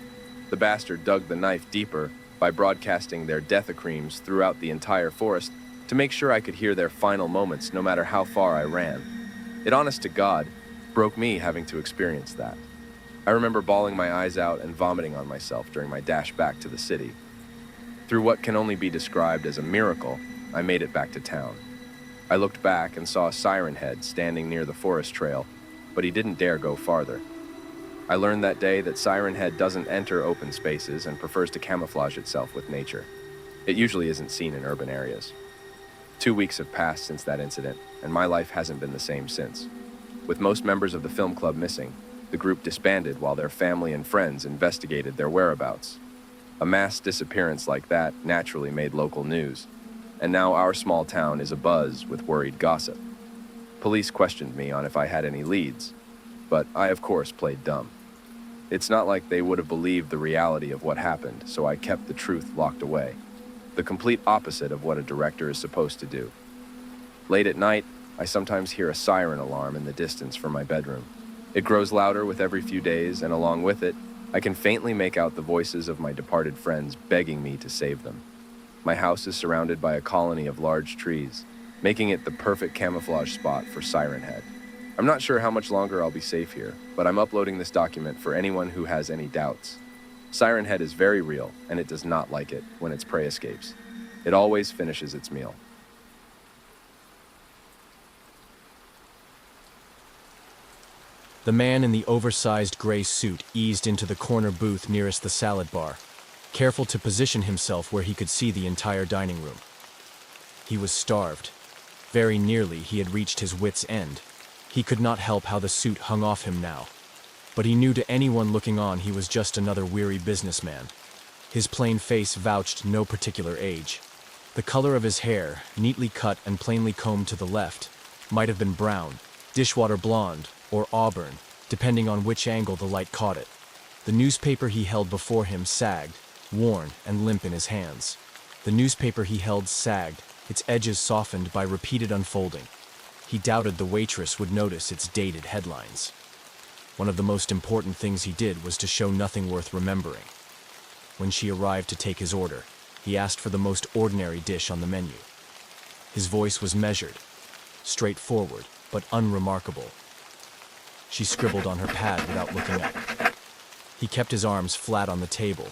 The bastard dug the knife deeper by broadcasting their deathacreams throughout the entire forest to make sure I could hear their final moments no matter how far I ran. It, honest to God, broke me having to experience that. I remember bawling my eyes out and vomiting on myself during my dash back to the city. Through what can only be described as a miracle, I made it back to town. I looked back and saw Siren Head standing near the forest trail, but he didn't dare go farther. I learned that day that Siren Head doesn't enter open spaces and prefers to camouflage itself with nature. It usually isn't seen in urban areas. 2 weeks have passed since that incident, and my life hasn't been the same since. With most members of the film club missing, the group disbanded while their family and friends investigated their whereabouts. A mass disappearance like that naturally made local news, and now our small town is abuzz with worried gossip. Police questioned me on if I had any leads, but I of course played dumb. It's not like they would have believed the reality of what happened, so I kept the truth locked away. The complete opposite of what a director is supposed to do. Late at night, I sometimes hear a siren alarm in the distance from my bedroom. It grows louder with every few days, and along with it, I can faintly make out the voices of my departed friends begging me to save them. My house is surrounded by a colony of large trees, making it the perfect camouflage spot for Siren Head. I'm not sure how much longer I'll be safe here, but I'm uploading this document for anyone who has any doubts. Siren Head is very real, and it does not like it when its prey escapes. It always finishes its meal. The man in the oversized gray suit eased into the corner booth nearest the salad bar, careful to position himself where he could see the entire dining room. He was starved. Very nearly he had reached his wit's end. He could not help how the suit hung off him now. But he knew to anyone looking on he was just another weary businessman. His plain face vouched no particular age. The color of his hair, neatly cut and plainly combed to the left, might have been brown, dishwater blonde, or auburn, depending on which angle the light caught it. The newspaper he held before him sagged, worn and limp in his hands. The newspaper he held sagged, its edges softened by repeated unfolding. He doubted the waitress would notice its dated headlines. One of the most important things he did was to show nothing worth remembering. When she arrived to take his order, he asked for the most ordinary dish on the menu. His voice was measured, straightforward, but unremarkable. She scribbled on her pad without looking up. He kept his arms flat on the table,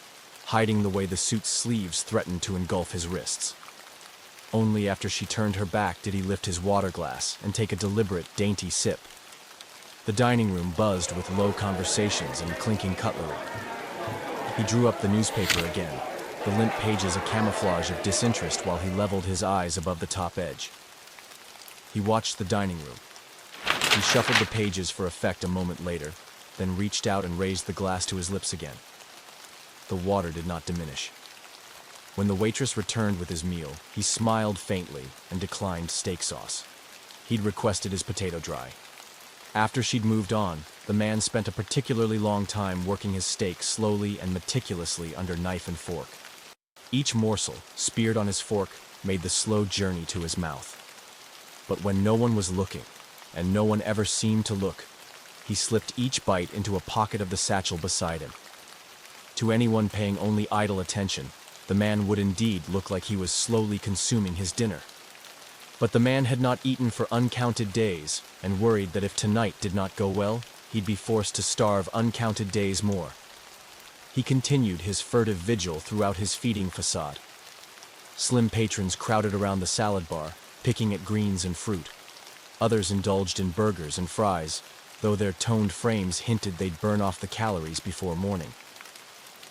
hiding the way the suit's sleeves threatened to engulf his wrists. Only after she turned her back did he lift his water glass and take a deliberate, dainty sip. The dining room buzzed with low conversations and clinking cutlery. He drew up the newspaper again, the limp pages a camouflage of disinterest while he leveled his eyes above the top edge. He watched the dining room. He shuffled the pages for effect a moment later, then reached out and raised the glass to his lips again. The water did not diminish. When the waitress returned with his meal, he smiled faintly and declined steak sauce. He'd requested his potato dry. After she'd moved on, the man spent a particularly long time working his steak slowly and meticulously under knife and fork. Each morsel, speared on his fork, made the slow journey to his mouth. But when no one was looking, and no one ever seemed to look, he slipped each bite into a pocket of the satchel beside him. To anyone paying only idle attention, the man would indeed look like he was slowly consuming his dinner. But the man had not eaten for uncounted days, and worried that if tonight did not go well, he'd be forced to starve uncounted days more. He continued his furtive vigil throughout his feeding facade. Slim patrons crowded around the salad bar, picking at greens and fruit. Others indulged in burgers and fries, though their toned frames hinted they'd burn off the calories before morning.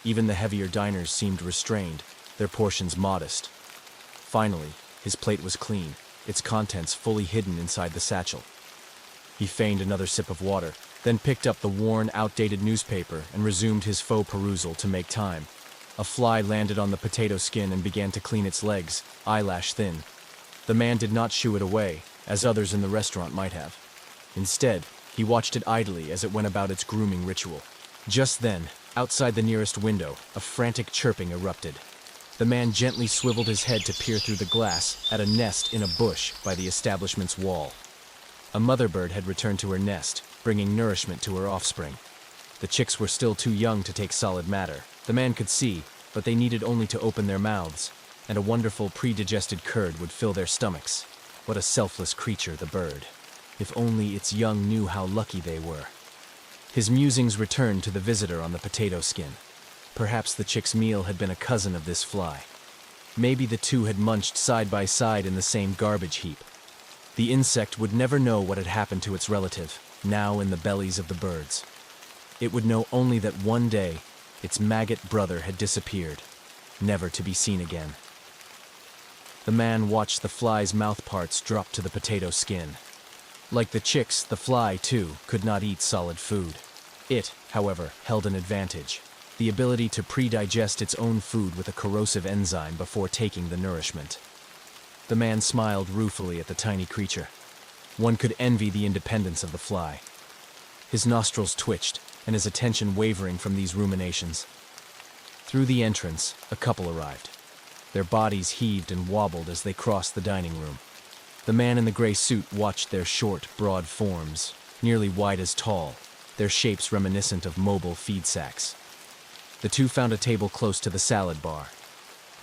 Even the heavier diners seemed restrained, their portions modest. Finally, his plate was clean, its contents fully hidden inside the satchel. He feigned another sip of water, then picked up the worn, outdated newspaper and resumed his faux perusal to make time. A fly landed on the potato skin and began to clean its legs, eyelash thin. The man did not shoo it away, as others in the restaurant might have. Instead, he watched it idly as it went about its grooming ritual. Just then, outside the nearest window, a frantic chirping erupted. The man gently swiveled his head to peer through the glass at a nest in a bush by the establishment's wall. A mother bird had returned to her nest, bringing nourishment to her offspring. The chicks were still too young to take solid matter. The man could see, but they needed only to open their mouths, and a wonderful pre-digested curd would fill their stomachs. What a selfless creature, the bird. If only its young knew how lucky they were. His musings returned to the visitor on the potato skin. Perhaps the chick's meal had been a cousin of this fly. Maybe the two had munched side by side in the same garbage heap. The insect would never know what had happened to its relative, now in the bellies of the birds. It would know only that one day, its maggot brother had disappeared, never to be seen again. The man watched the fly's mouth parts drop to the potato skin. Like the chicks, the fly, too, could not eat solid food. It, however, held an advantage: the ability to pre-digest its own food with a corrosive enzyme before taking the nourishment. The man smiled ruefully at the tiny creature. One could envy the independence of the fly. His nostrils twitched, and his attention wavering from these ruminations. Through the entrance, a couple arrived. Their bodies heaved and wobbled as they crossed the dining room. The man in the gray suit watched their short, broad forms, nearly wide as tall, their shapes reminiscent of mobile feed sacks. The two found a table close to the salad bar.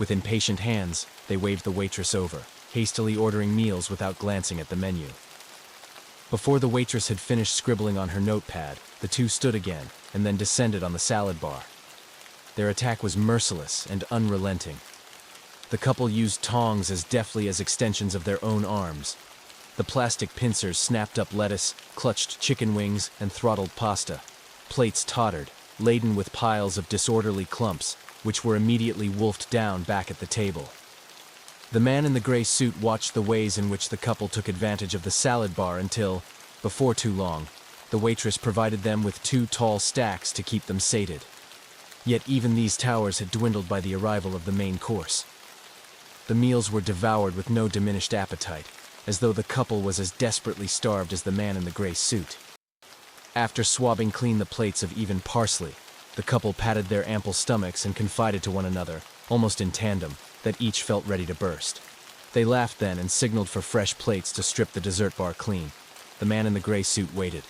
With impatient hands, they waved the waitress over, hastily ordering meals without glancing at the menu. Before the waitress had finished scribbling on her notepad, the two stood again, and then descended on the salad bar. Their attack was merciless and unrelenting. The couple used tongs as deftly as extensions of their own arms. The plastic pincers snapped up lettuce, clutched chicken wings, and throttled pasta. Plates tottered, laden with piles of disorderly clumps, which were immediately wolfed down back at the table. The man in the gray suit watched the ways in which the couple took advantage of the salad bar until, before too long, the waitress provided them with 2 tall stacks to keep them sated. Yet even these towers had dwindled by the arrival of the main course. The meals were devoured with no diminished appetite, as though the couple was as desperately starved as the man in the gray suit. After swabbing clean the plates of even parsley, the couple patted their ample stomachs and confided to one another, almost in tandem, that each felt ready to burst. They laughed then and signaled for fresh plates to strip the dessert bar clean. The man in the gray suit waited.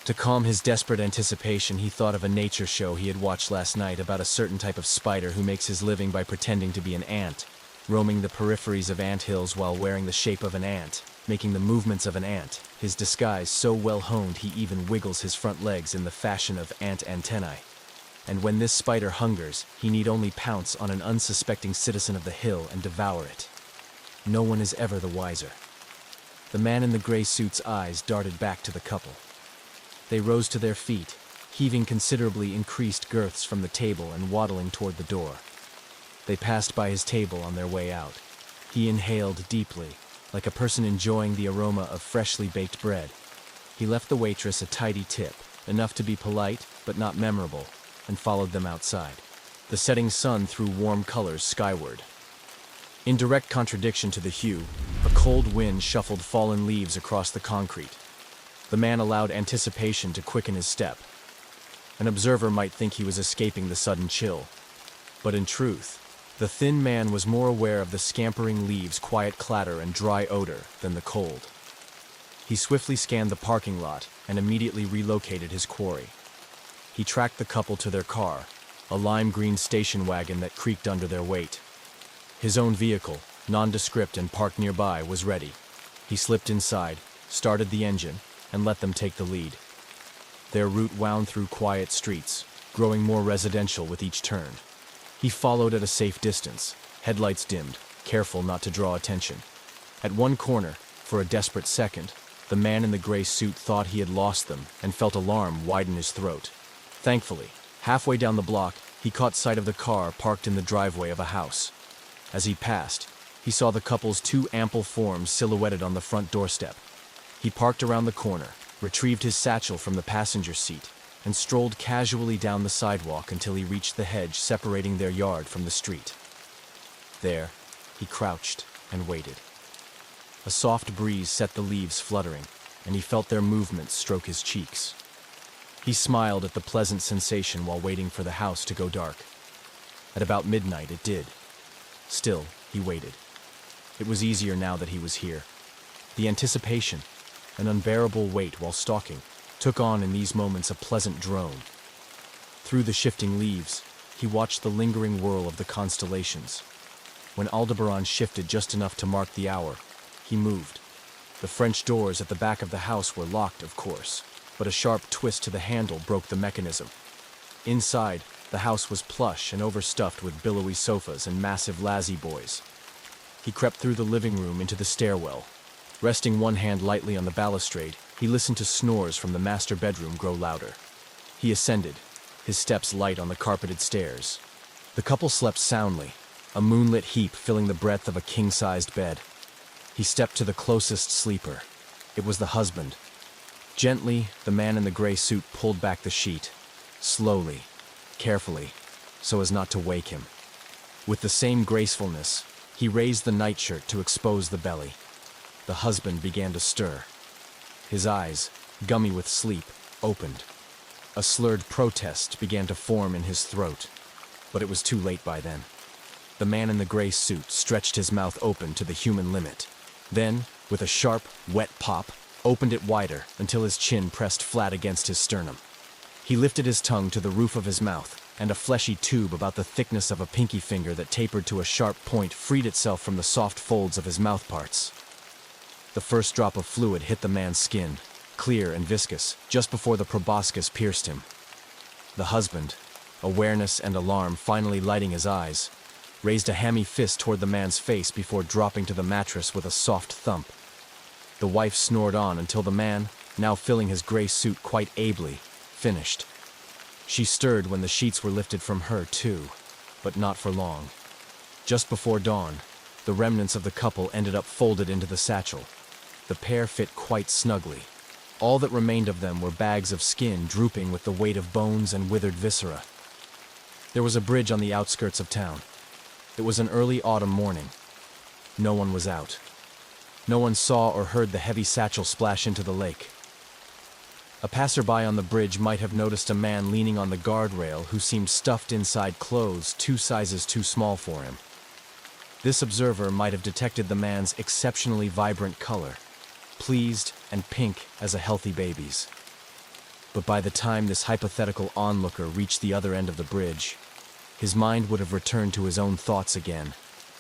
To calm his desperate anticipation, he thought of a nature show he had watched last night about a certain type of spider who makes his living by pretending to be an ant, roaming the peripheries of anthills while wearing the shape of an ant, making the movements of an ant, his disguise so well honed he even wiggles his front legs in the fashion of ant antennae. And when this spider hungers, he need only pounce on an unsuspecting citizen of the hill and devour it. No one is ever the wiser. The man in the gray suit's eyes darted back to the couple. They rose to their feet, heaving considerably increased girths from the table and waddling toward the door. They passed by his table on their way out. He inhaled deeply, like a person enjoying the aroma of freshly baked bread. He left the waitress a tidy tip, enough to be polite but not memorable, and followed them outside. The setting sun threw warm colors skyward. In direct contradiction to the hue, a cold wind shuffled fallen leaves across the concrete. The man allowed anticipation to quicken his step. An observer might think he was escaping the sudden chill. But in truth, the thin man was more aware of the scampering leaves' quiet clatter and dry odor than the cold. He swiftly scanned the parking lot and immediately relocated his quarry. He tracked the couple to their car, a lime green station wagon that creaked under their weight. His own vehicle, nondescript and parked nearby, was ready. He slipped inside, started the engine, and let them take the lead. Their route wound through quiet streets, growing more residential with each turn. He followed at a safe distance, headlights dimmed, careful not to draw attention. At one corner, for a desperate second, the man in the gray suit thought he had lost them and felt alarm widen his throat. Thankfully, halfway down the block, he caught sight of the car parked in the driveway of a house. As he passed, he saw the couple's two ample forms silhouetted on the front doorstep. He parked around the corner, retrieved his satchel from the passenger seat, and strolled casually down the sidewalk until he reached the hedge separating their yard from the street. There, he crouched and waited. A soft breeze set the leaves fluttering, and he felt their movements stroke his cheeks. He smiled at the pleasant sensation while waiting for the house to go dark. At about midnight, it did. Still, he waited. It was easier now that he was here. The anticipation, an unbearable weight while stalking, took on in these moments a pleasant drone. Through the shifting leaves, he watched the lingering whirl of the constellations. When Aldebaran shifted just enough to mark the hour, he moved. The French doors at the back of the house were locked, of course, but a sharp twist to the handle broke the mechanism. Inside, the house was plush and overstuffed with billowy sofas and massive lazy-boys. He crept through the living room into the stairwell. Resting one hand lightly on the balustrade, he listened to snores from the master bedroom grow louder. He ascended, his steps light on the carpeted stairs. The couple slept soundly, a moonlit heap filling the breadth of a king-sized bed. He stepped to the closest sleeper. It was the husband. Gently, the man in the gray suit pulled back the sheet. Slowly, carefully, so as not to wake him. With the same gracefulness, he raised the nightshirt to expose the belly. The husband began to stir. His eyes, gummy with sleep, opened. A slurred protest began to form in his throat, but it was too late by then. The man in the gray suit stretched his mouth open to the human limit. Then, with a sharp, wet pop, opened it wider until his chin pressed flat against his sternum. He lifted his tongue to the roof of his mouth, and a fleshy tube about the thickness of a pinky finger that tapered to a sharp point freed itself from the soft folds of his mouthparts. The first drop of fluid hit the man's skin, clear and viscous, just before the proboscis pierced him. The husband, awareness and alarm finally lighting his eyes, raised a hammy fist toward the man's face before dropping to the mattress with a soft thump. The wife snored on until the man, now filling his gray suit quite ably, finished. She stirred when the sheets were lifted from her, too, but not for long. Just before dawn, the remnants of the couple ended up folded into the satchel. The pair fit quite snugly. All that remained of them were bags of skin drooping with the weight of bones and withered viscera. There was a bridge on the outskirts of town. It was an early autumn morning. No one was out. No one saw or heard the heavy satchel splash into the lake. A passerby on the bridge might have noticed a man leaning on the guardrail who seemed stuffed inside clothes 2 sizes too small for him. This observer might have detected the man's exceptionally vibrant color, pleased and pink as a healthy baby's. But by the time this hypothetical onlooker reached the other end of the bridge, his mind would have returned to his own thoughts again.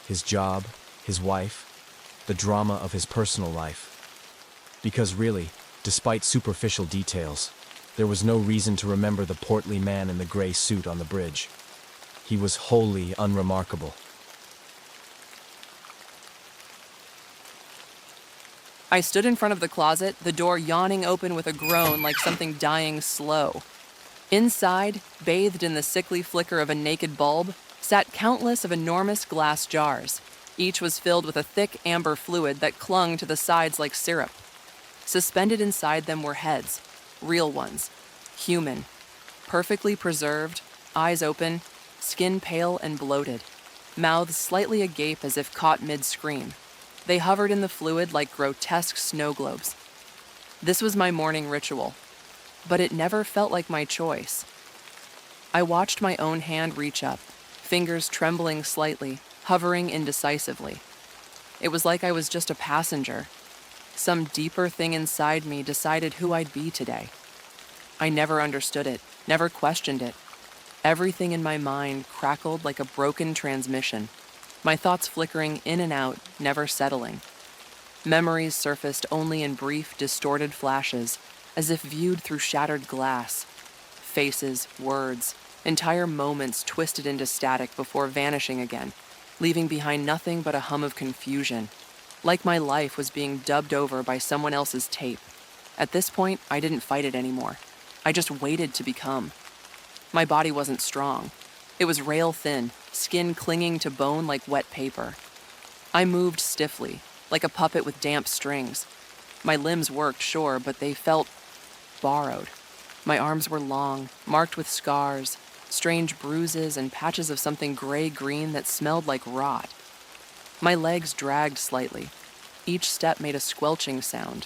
His job, his wife, the drama of his personal life. Because really, despite superficial details, there was no reason to remember the portly man in the gray suit on the bridge. He was wholly unremarkable. I stood in front of the closet, the door yawning open with a groan like something dying slow. Inside, bathed in the sickly flicker of a naked bulb, sat countless of enormous glass jars. Each was filled with a thick amber fluid that clung to the sides like syrup. Suspended inside them were heads, real ones, human, perfectly preserved, eyes open, skin pale and bloated, mouths slightly agape as if caught mid-scream. They hovered in the fluid like grotesque snow globes. This was my morning ritual, but it never felt like my choice. I watched my own hand reach up, fingers trembling slightly, hovering indecisively. It was like I was just a passenger. Some deeper thing inside me decided who I'd be today. I never understood it, never questioned it. Everything in my mind crackled like a broken transmission, my thoughts flickering in and out, never settling. Memories surfaced only in brief, distorted flashes, as if viewed through shattered glass. Faces, words, entire moments twisted into static before vanishing again, leaving behind nothing but a hum of confusion, like my life was being dubbed over by someone else's tape. At this point, I didn't fight it anymore. I just waited to become. My body wasn't strong. It was rail thin, skin clinging to bone like wet paper. I moved stiffly, like a puppet with damp strings. My limbs worked, sure, but they felt borrowed. My arms were long, marked with scars, strange bruises and patches of something gray-green that smelled like rot. My legs dragged slightly. Each step made a squelching sound,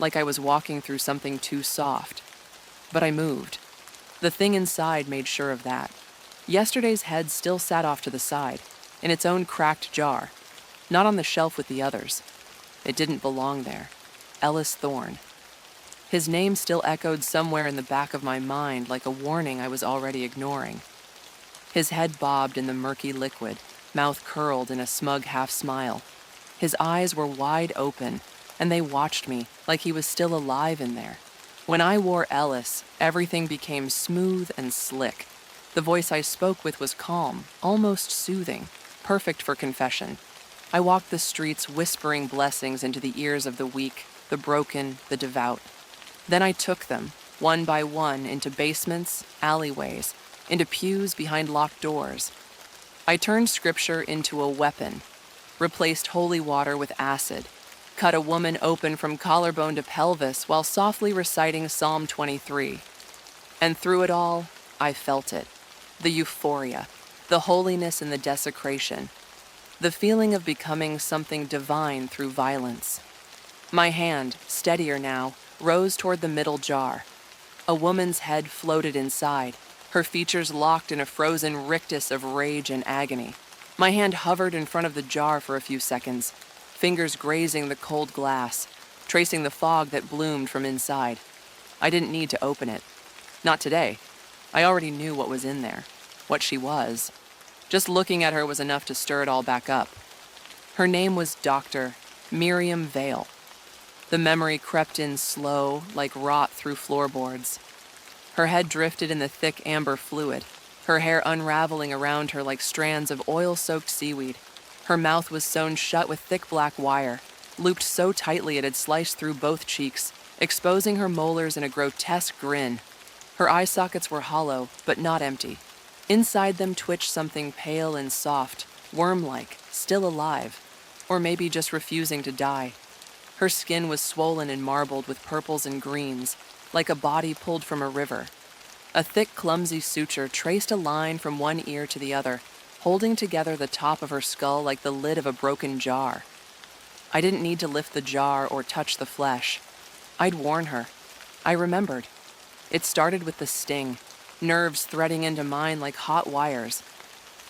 like I was walking through something too soft. But I moved. The thing inside made sure of that. Yesterday's head still sat off to the side, in its own cracked jar, not on the shelf with the others. It didn't belong there. Ellis Thorne. His name still echoed somewhere in the back of my mind like a warning I was already ignoring. His head bobbed in the murky liquid, mouth curled in a smug half-smile. His eyes were wide open, and they watched me like he was still alive in there. When I wore Ellis, everything became smooth and slick. The voice I spoke with was calm, almost soothing, perfect for confession. I walked the streets whispering blessings into the ears of the weak, the broken, the devout. Then I took them, one by one, into basements, alleyways, into pews behind locked doors. I turned scripture into a weapon, replaced holy water with acid, cut a woman open from collarbone to pelvis while softly reciting Psalm 23. And through it all, I felt it. The euphoria, the holiness in the desecration, the feeling of becoming something divine through violence. My hand, steadier now, rose toward the middle jar. A woman's head floated inside, her features locked in a frozen rictus of rage and agony. My hand hovered in front of the jar for a few seconds, fingers grazing the cold glass, tracing the fog that bloomed from inside. I didn't need to open it. Not today. I already knew what was in there, what she was. Just looking at her was enough to stir it all back up. Her name was Dr. Miriam Vale. The memory crept in slow, like rot through floorboards. Her head drifted in the thick amber fluid, her hair unraveling around her like strands of oil-soaked seaweed. Her mouth was sewn shut with thick black wire, looped so tightly it had sliced through both cheeks, exposing her molars in a grotesque grin. Her eye sockets were hollow, but not empty. Inside them twitched something pale and soft, worm-like, still alive, or maybe just refusing to die. Her skin was swollen and marbled with purples and greens, like a body pulled from a river. A thick, clumsy suture traced a line from one ear to the other, holding together the top of her skull like the lid of a broken jar. I didn't need to lift the jar or touch the flesh. I'd warn her. I remembered. It started with the sting, nerves threading into mine like hot wires.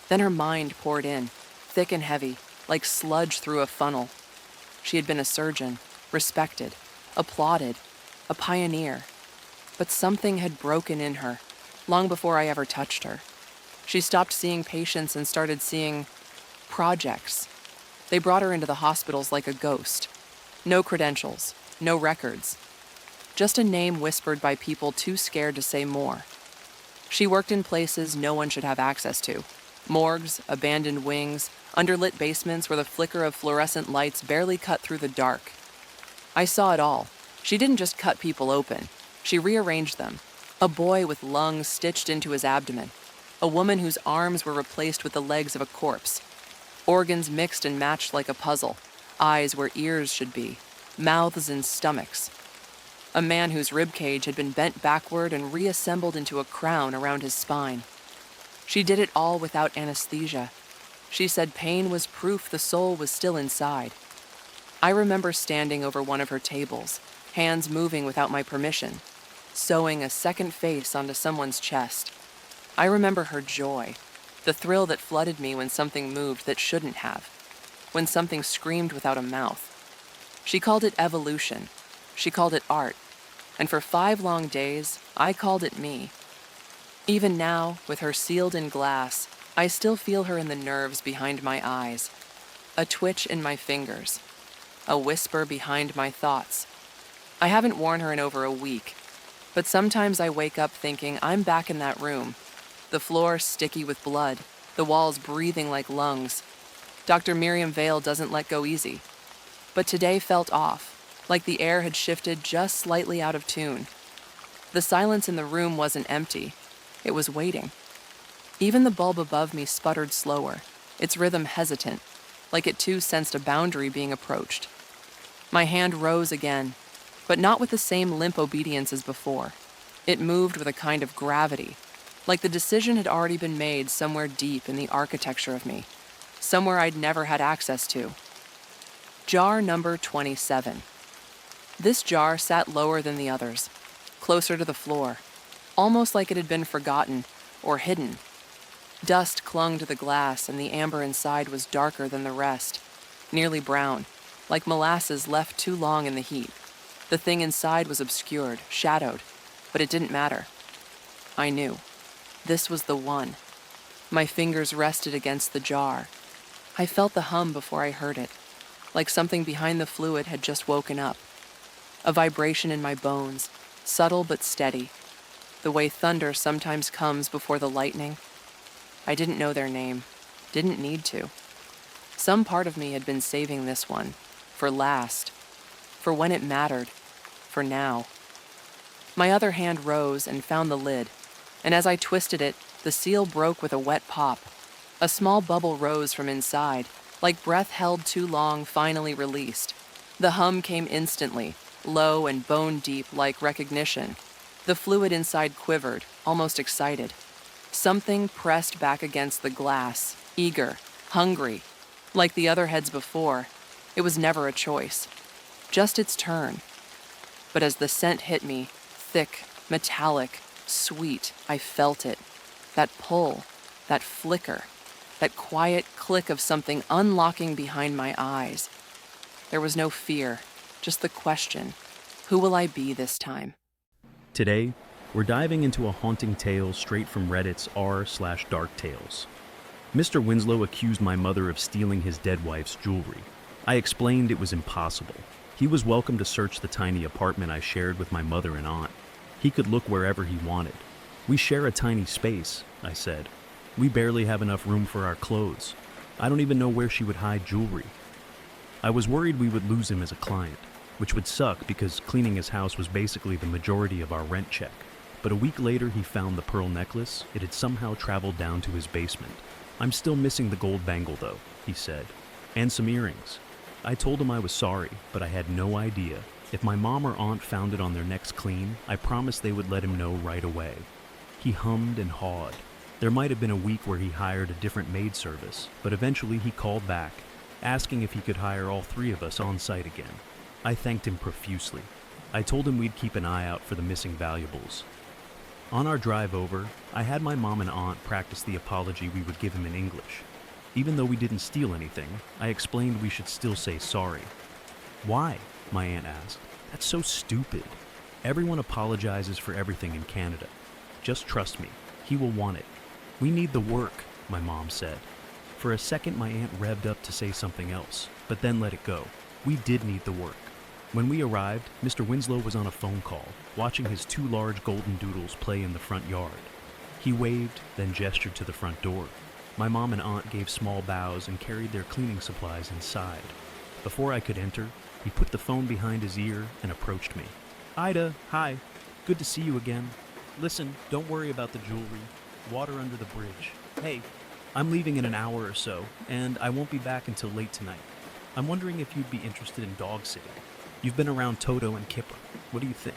Then her mind poured in, thick and heavy, like sludge through a funnel. She had been a surgeon, respected, applauded, a pioneer. but something had broken in her, long before I ever touched her. She stopped seeing patients and started seeing projects. They brought her into the hospitals like a ghost. No credentials, no records. Just a name whispered by people too scared to say more. She worked in places no one should have access to. Morgues, abandoned wings, underlit basements where the flicker of fluorescent lights barely cut through the dark. I saw it all. She didn't just cut people open. She rearranged them. A boy with lungs stitched into his abdomen. A woman whose arms were replaced with the legs of a corpse. Organs mixed and matched like a puzzle. Eyes where ears should be. Mouths and stomachs. A man whose ribcage had been bent backward and reassembled into a crown around his spine. She did it all without anesthesia. She said pain was proof the soul was still inside. I remember standing over one of her tables, hands moving without my permission, sewing a second face onto someone's chest. I remember her joy, the thrill that flooded me when something moved that shouldn't have, when something screamed without a mouth. She called it evolution. She called it art. And for 5 long days, I called it me. Even now, with her sealed in glass, I still feel her in the nerves behind my eyes, a twitch in my fingers, a whisper behind my thoughts. I haven't worn her in over a week, but sometimes I wake up thinking I'm back in that room, the floor sticky with blood, the walls breathing like lungs. Dr. Miriam Vale doesn't let go easy, but today felt off, like the air had shifted just slightly out of tune. The silence in the room wasn't empty. It was waiting. Even the bulb above me sputtered slower, its rhythm hesitant, like it too sensed a boundary being approached. My hand rose again, but not with the same limp obedience as before. It moved with a kind of gravity, like the decision had already been made somewhere deep in the architecture of me, somewhere I'd never had access to. Jar number 27. This jar sat lower than the others, closer to the floor, almost like it had been forgotten or hidden. Dust clung to the glass, and the amber inside was darker than the rest, nearly brown, like molasses left too long in the heat. The thing inside was obscured, shadowed, but it didn't matter. I knew. This was the one. My fingers rested against the jar. I felt the hum before I heard it, like something behind the fluid had just woken up. A vibration in my bones, subtle but steady, the way thunder sometimes comes before the lightning. I didn't know their name, didn't need to. Some part of me had been saving this one, for last, for when it mattered, for now. My other hand rose and found the lid, and as I twisted it, the seal broke with a wet pop. A small bubble rose from inside, like breath held too long finally released. The hum came instantly, low and bone deep like recognition. The fluid inside quivered, almost excited. Something pressed back against the glass, eager, hungry. Like the other heads before, it was never a choice, just its turn. But as the scent hit me, thick, metallic, sweet, I felt it. That pull, that flicker, that quiet click of something unlocking behind my eyes. There was no fear, just the question, who will I be this time? Today, we're diving into a haunting tale straight from Reddit's r/dark tales. Mr. Winslow accused my mother of stealing his dead wife's jewelry. I explained it was impossible. He was welcome to search the tiny apartment I shared with my mother and aunt. He could look wherever he wanted. We share a tiny space, I said. We barely have enough room for our clothes. I don't even know where she would hide jewelry. I was worried we would lose him as a client, which would suck because cleaning his house was basically the majority of our rent check. But a week later, he found the pearl necklace. It had somehow traveled down to his basement. I'm still missing the gold bangle, though, he said, and some earrings. I told him I was sorry, but I had no idea. If my mom or aunt found it on their next clean, I promised they would let him know right away. He hummed and hawed. There might have been a week where he hired a different maid service, but eventually he called back, asking if he could hire all 3 of us on site again. I thanked him profusely. I told him we'd keep an eye out for the missing valuables. On our drive over, I had my mom and aunt practice the apology we would give him in English. Even though we didn't steal anything, I explained we should still say sorry. Why? My aunt asked. That's so stupid. Everyone apologizes for everything in Canada. Just trust me, he will want it. We need the work, my mom said. For a second, my aunt revved up to say something else, but then let it go. We did need the work. When we arrived, Mr. Winslow was on a phone call, watching his 2 large golden doodles play in the front yard. He waved, then gestured to the front door. My mom and aunt gave small bows and carried their cleaning supplies inside. Before I could enter, he put the phone behind his ear and approached me. Ida, hi. Good to see you again. Listen, don't worry about the jewelry. Water under the bridge. Hey, I'm leaving in an hour or so, and I won't be back until late tonight. I'm wondering if you'd be interested in dog sitting. You've been around Toto and Kipper. What do you think?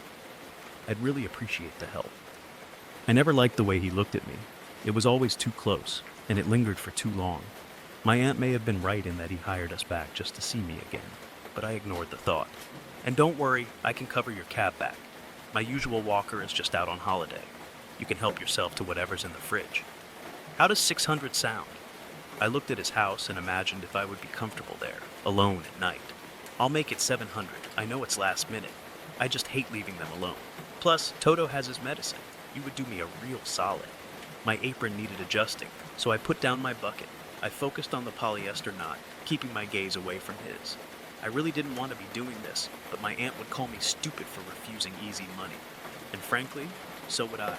I'd really appreciate the help. I never liked the way he looked at me. It was always too close, and it lingered for too long. My aunt may have been right in that he hired us back just to see me again, but I ignored the thought. And don't worry, I can cover your cab back. My usual walker is just out on holiday. You can help yourself to whatever's in the fridge. How does 600 sound? I looked at his house and imagined if I would be comfortable there, alone at night. I'll make it 700. I know it's last minute. I just hate leaving them alone. Plus, Toto has his medicine. You would do me a real solid. My apron needed adjusting, so I put down my bucket. I focused on the polyester knot, keeping my gaze away from his. I really didn't want to be doing this, but my aunt would call me stupid for refusing easy money. And frankly, so would I.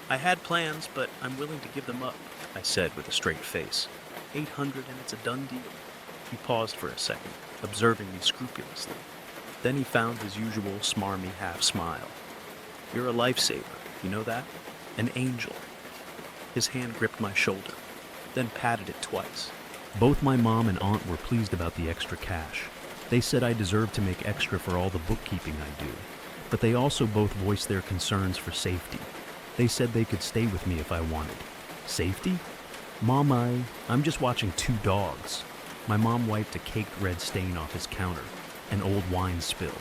I had plans, but I'm willing to give them up, I said with a straight face. 800 and it's a done deal. He paused for a second, observing me scrupulously. Then he found his usual smarmy half smile. You're a lifesaver, you know that? An angel. His hand gripped my shoulder, then patted it twice. Both my mom and aunt were pleased about the extra cash. They said I deserved to make extra for all the bookkeeping I do, but they also both voiced their concerns for safety. They said they could stay with me if I wanted. Safety? Mom, I'm just watching 2 dogs. My mom wiped a caked red stain off his counter, an old wine spill.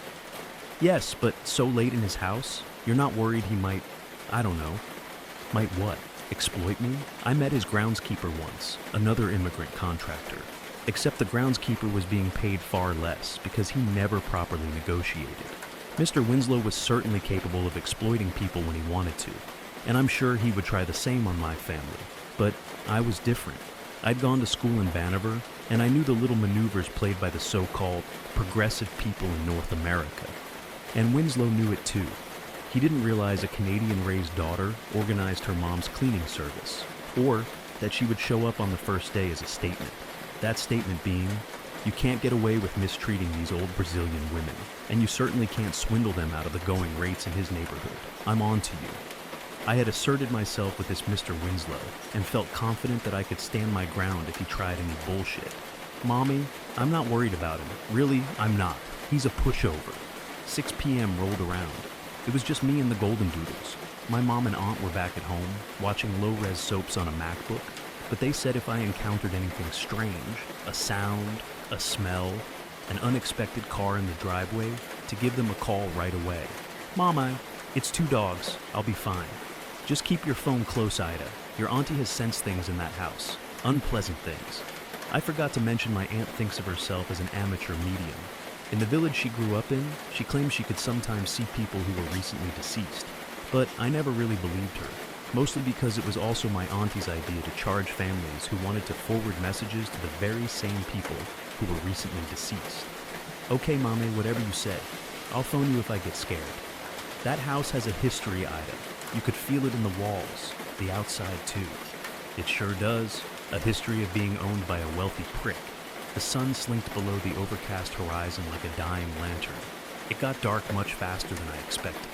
Yes, but so late in his house? You're not worried he might, I don't know. Might what? Exploit me? I met his groundskeeper once, another immigrant contractor. Except the groundskeeper was being paid far less because he never properly negotiated. Mr. Winslow was certainly capable of exploiting people when he wanted to, and I'm sure he would try the same on my family. But I was different. I'd gone to school in Bannever, and I knew the little maneuvers played by the so-called progressive people in North America. And Winslow knew it too. He didn't realize a Canadian-raised daughter organized her mom's cleaning service, or that she would show up on the first day as a statement. That statement being, you can't get away with mistreating these old Brazilian women, and you certainly can't swindle them out of the going rates in his neighborhood. I'm on to you. I had asserted myself with this Mr. Winslow, and felt confident that I could stand my ground if he tried any bullshit. Mommy, I'm not worried about him. Really, I'm not. He's a pushover. 6 p.m. rolled around. It was just me and the Golden Doodles. My mom and aunt were back at home, watching low-res soaps on a MacBook, but they said if I encountered anything strange, a sound, a smell, an unexpected car in the driveway, to give them a call right away. Mama, it's 2 dogs. I'll be fine. Just keep your phone close, Ida. Your auntie has sensed things in that house. Unpleasant things. I forgot to mention my aunt thinks of herself as an amateur medium. In the village she grew up in, she claims she could sometimes see people who were recently deceased. But I never really believed her, mostly because it was also my auntie's idea to charge families who wanted to forward messages to the very same people who were recently deceased. Okay, Mommy, whatever you say. I'll phone you if I get scared. That house has a history, Ida. You could feel it in the walls, the outside too. It sure does. A history of being owned by a wealthy prick. The sun slinked below the overcast horizon like a dying lantern. It got dark much faster than I expected.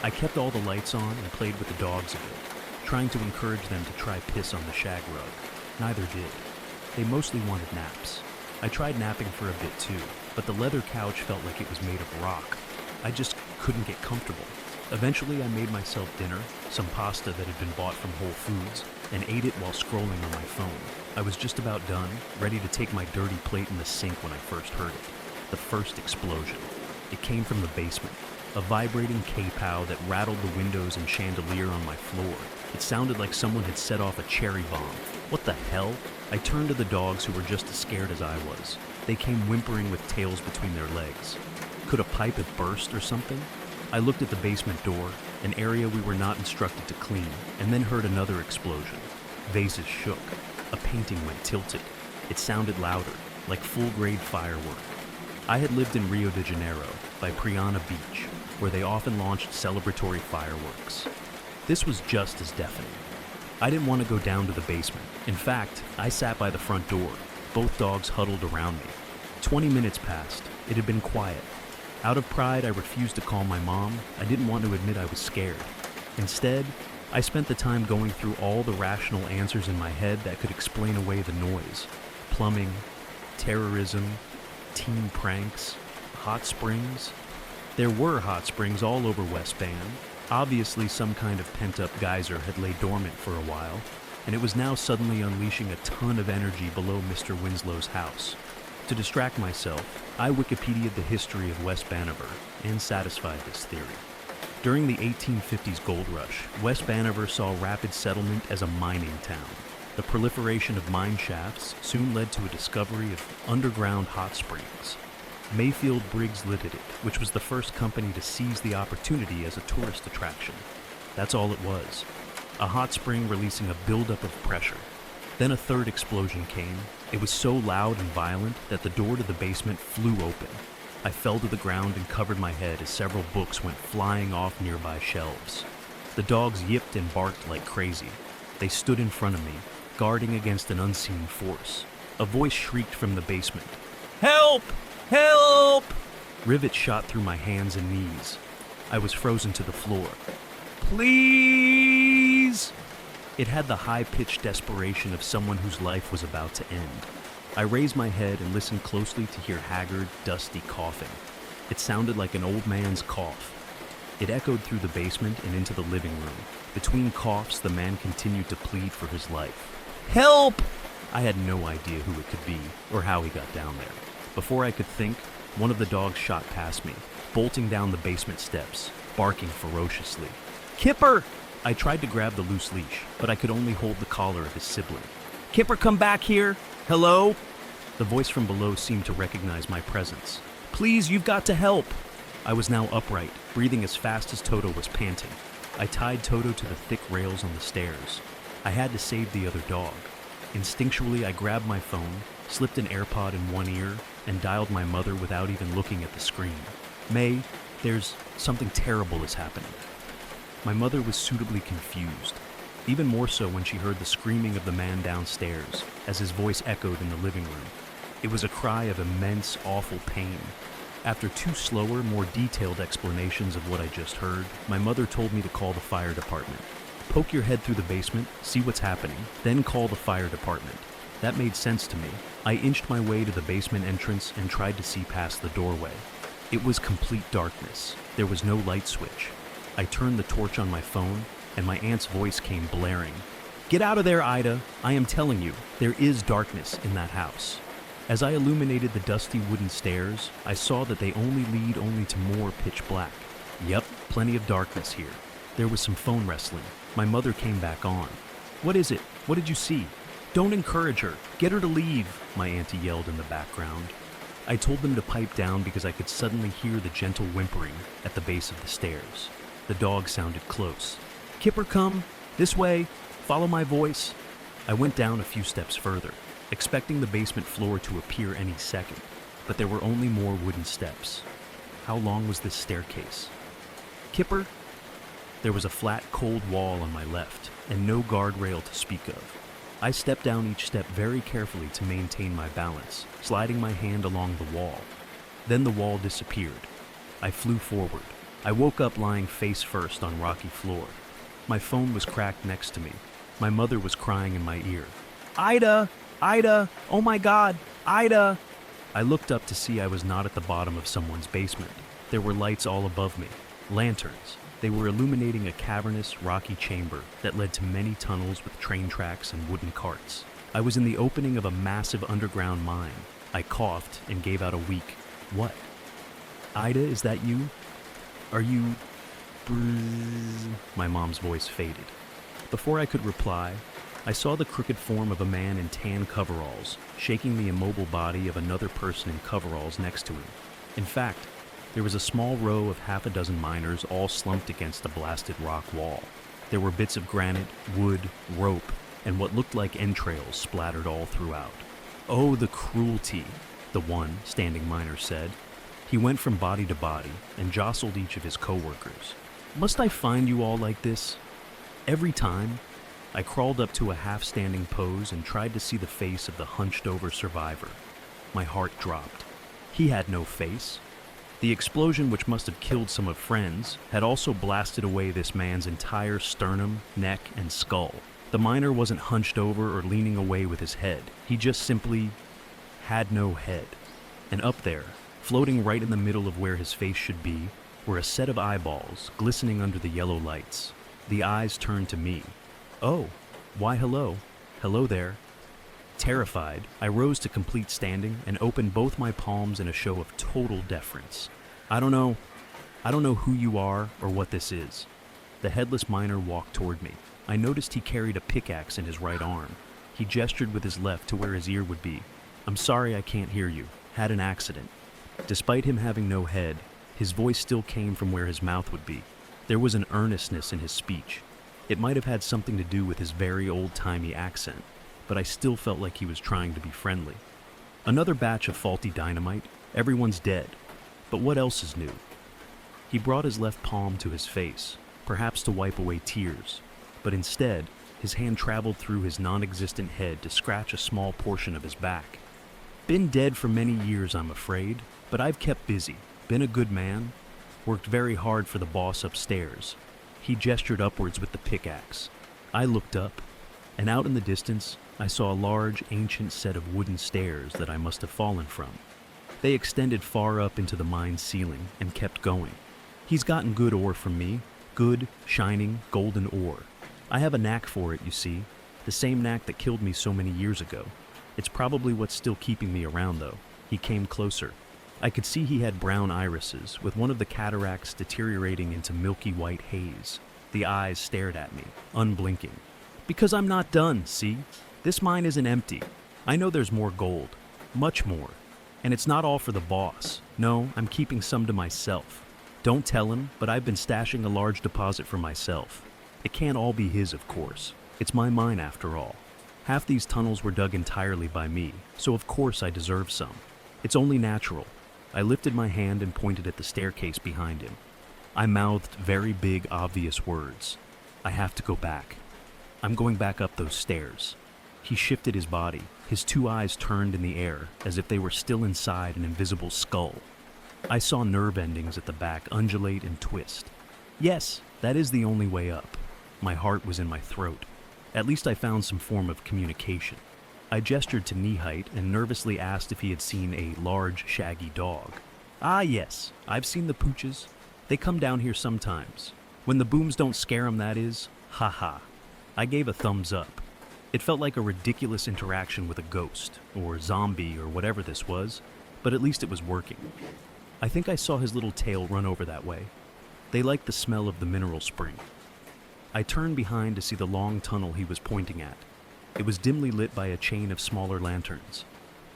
I kept all the lights on and played with the dogs a bit, trying to encourage them to try piss on the shag rug. Neither did. They mostly wanted naps. I tried napping for a bit too, but the leather couch felt like it was made of rock. I just couldn't get comfortable. Eventually I made myself dinner, some pasta that had been bought from Whole Foods, and ate it while scrolling on my phone. I was just about done, ready to take my dirty plate in the sink when I first heard it. The first explosion. It came from the basement. A vibrating K-POW that rattled the windows and chandelier on my floor. It sounded like someone had set off a cherry bomb. What the hell? I turned to the dogs who were just as scared as I was. They came whimpering with tails between their legs. Could a pipe have burst or something? I looked at the basement door, an area we were not instructed to clean, and then heard another explosion. Vases shook. A painting went tilted. It sounded louder, like full-grade firework. I had lived in Rio de Janeiro, by Priana Beach, where they often launched celebratory fireworks. This was just as deafening. I didn't want to go down to the basement. In fact, I sat by the front door, both dogs huddled around me. 20 minutes passed. It had been quiet. Out of pride, I refused to call my mom. I didn't want to admit I was scared. Instead, I spent the time going through all the rational answers in my head that could explain away the noise. Plumbing, terrorism, teen pranks, hot springs. There were hot springs all over West Ban. Obviously, some kind of pent-up geyser had laid dormant for a while, and it was now suddenly unleashing a ton of energy below Mr. Winslow's house. To distract myself, I Wikipedia'd the history of West Bannever and satisfied this theory. During the 1850s gold rush, West Bannever saw rapid settlement as a mining town. The proliferation of mine shafts soon led to a discovery of underground hot springs. Mayfield Briggs Limited, which was the first company to seize the opportunity as a tourist attraction. That's all it was. A hot spring releasing a buildup of pressure. Then a third explosion came. It was so loud and violent that the door to the basement flew open. I fell to the ground and covered my head as several books went flying off nearby shelves. The dogs yipped and barked like crazy. They stood in front of me, guarding against an unseen force. A voice shrieked from the basement. "Help! Help!" Rivets shot through my hands and knees. I was frozen to the floor. "Please!" It had the high-pitched desperation of someone whose life was about to end. I raised my head and listened closely to hear haggard, dusty coughing. It sounded like an old man's cough. It echoed through the basement and into the living room. Between coughs, the man continued to plead for his life. "Help!" I had no idea who it could be or how he got down there. Before I could think, one of the dogs shot past me, bolting down the basement steps, barking ferociously. "Kipper!" I tried to grab the loose leash, but I could only hold the collar of his sibling. "Kipper, come back here! Hello?" The voice from below seemed to recognize my presence. "Please, you've got to help!" I was now upright, breathing as fast as Toto was panting. I tied Toto to the thick rails on the stairs. I had to save the other dog. Instinctually, I grabbed my phone, slipped an AirPod in one ear, and dialed my mother without even looking at the screen. "May, there's something terrible is happening." My mother was suitably confused, even more so when she heard the screaming of the man downstairs, as his voice echoed in the living room. It was a cry of immense, awful pain. After two slower, more detailed explanations of what I just heard, my mother told me to call the fire department. Poke your head through the basement, see what's happening, then call the fire department. That made sense to me. I inched my way to the basement entrance and tried to see past the doorway. It was complete darkness. There was no light switch. I turned the torch on my phone, and my aunt's voice came blaring. "Get out of there, Ida! I am telling you, there is darkness in that house." As I illuminated the dusty wooden stairs, I saw that they only lead to more pitch black. Yep, plenty of darkness here. There was some phone wrestling. My mother came back on. "What is it? What did you see?" "Don't encourage her. Get her to leave," my auntie yelled in the background. I told them to pipe down because I could suddenly hear the gentle whimpering at the base of the stairs. The dog sounded close. "Kipper, come. This way. Follow my voice." I went down a few steps further, expecting the basement floor to appear any second, but there were only more wooden steps. How long was this staircase? "Kipper?" There was a flat, cold wall on my left, and no guardrail to speak of. I stepped down each step very carefully to maintain my balance, sliding my hand along the wall. Then the wall disappeared. I flew forward. I woke up lying face first on rocky floor. My phone was cracked next to me. My mother was crying in my ear. "Ida! Ida! Oh my God! Ida!" I looked up to see I was not at the bottom of someone's basement. There were lights all above me. Lanterns. They were illuminating a cavernous, rocky chamber that led to many tunnels with train tracks and wooden carts. I was in the opening of a massive underground mine. I coughed and gave out a weak, "What?" "Ida, is that you? Are you..." My mom's voice faded. Before I could reply, I saw the crooked form of a man in tan coveralls, shaking the immobile body of another person in coveralls next to him. In fact, There was a small row of half a dozen miners all slumped against a blasted rock wall. There were bits of granite, wood, rope, and what looked like entrails splattered all throughout. "Oh, the cruelty," the one standing miner said. He went from body to body and jostled each of his co-workers. "Must I find you all like this? Every time?" I crawled up to a half-standing pose and tried to see the face of the hunched-over survivor. My heart dropped. He had no face. The explosion, which must have killed some of friends, had also blasted away this man's entire sternum, neck, and skull. The miner wasn't hunched over or leaning away with his head. He just simply had no head. And up there, floating right in the middle of where his face should be, were a set of eyeballs glistening under the yellow lights. The eyes turned to me. "Oh, why hello. Hello there." Terrified, I rose to complete standing and opened both my palms in a show of total deference. I don't know who you are or what this is." The headless miner walked toward me. I noticed he carried a pickaxe in his right arm. He gestured with his left to where his ear would be. "I'm sorry I can't hear you. Had an accident." Despite him having no head, his voice still came from where his mouth would be. There was an earnestness in his speech. It might have had something to do with his very old-timey accent, but I still felt like he was trying to be friendly. "Another batch of faulty dynamite. Everyone's dead. But what else is new?" He brought his left palm to his face, perhaps to wipe away tears, but instead, his hand traveled through his non-existent head to scratch a small portion of his back. "Been dead for many years, I'm afraid, but I've kept busy, been a good man, worked very hard for the boss upstairs." He gestured upwards with the pickaxe. I looked up, and out in the distance, I saw a large, ancient set of wooden stairs that I must have fallen from. They extended far up into the mine's ceiling and kept going. "He's gotten good ore from me, good, shining, golden ore. I have a knack for it, you see, the same knack that killed me so many years ago. It's probably what's still keeping me around, though." He came closer. I could see he had brown irises, with one of the cataracts deteriorating into milky white haze. The eyes stared at me, unblinking. "Because I'm not done, see? This mine isn't empty. I know there's more gold, much more. And it's not all for the boss. No, I'm keeping some to myself. Don't tell him, but I've been stashing a large deposit for myself. It can't all be his, of course. It's my mine after all. Half these tunnels were dug entirely by me, so of course I deserve some. It's only natural." I lifted my hand and pointed at the staircase behind him. I mouthed very big, obvious words. "I have to go back. I'm going back up those stairs." He shifted his body. His two eyes turned in the air, as if they were still inside an invisible skull. I saw nerve endings at the back undulate and twist. Yes, that is the only way up. My heart was in my throat. At least I found some form of communication. I gestured to knee height and nervously asked if he had seen a large, shaggy dog. "Ah, yes, I've seen the pooches. They come down here sometimes. When the booms don't scare 'em, that is. Ha ha." I gave a thumbs up. It felt like a ridiculous interaction with a ghost, or zombie, or whatever this was, but at least it was working. I think I saw his little tail run over that way. They liked the smell of the mineral spring. I turned behind to see the long tunnel he was pointing at. It was dimly lit by a chain of smaller lanterns.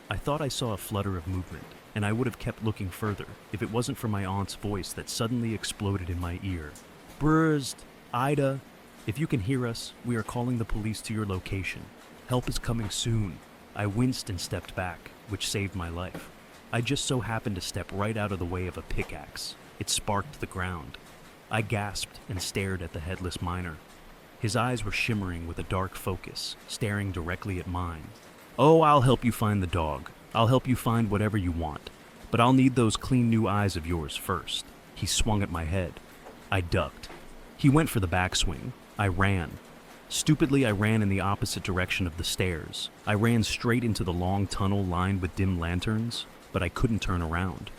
I thought I saw a flutter of movement, and I would have kept looking further if it wasn't for my aunt's voice that suddenly exploded in my ear. "Bruised, Ida, if you can hear us, we are calling the police to your location. Help is coming soon." I winced and stepped back, which saved my life. I just so happened to step right out of the way of a pickaxe. It sparked the ground. I gasped and stared at the headless miner. His eyes were shimmering with a dark focus, staring directly at mine. "Oh, I'll help you find the dog. I'll help you find whatever you want. But I'll need those clean new eyes of yours first." He swung at my head. I ducked. He went for the backswing. I ran. Stupidly, I ran in the opposite direction of the stairs. I ran straight into the long tunnel lined with dim lanterns, but I couldn't turn around.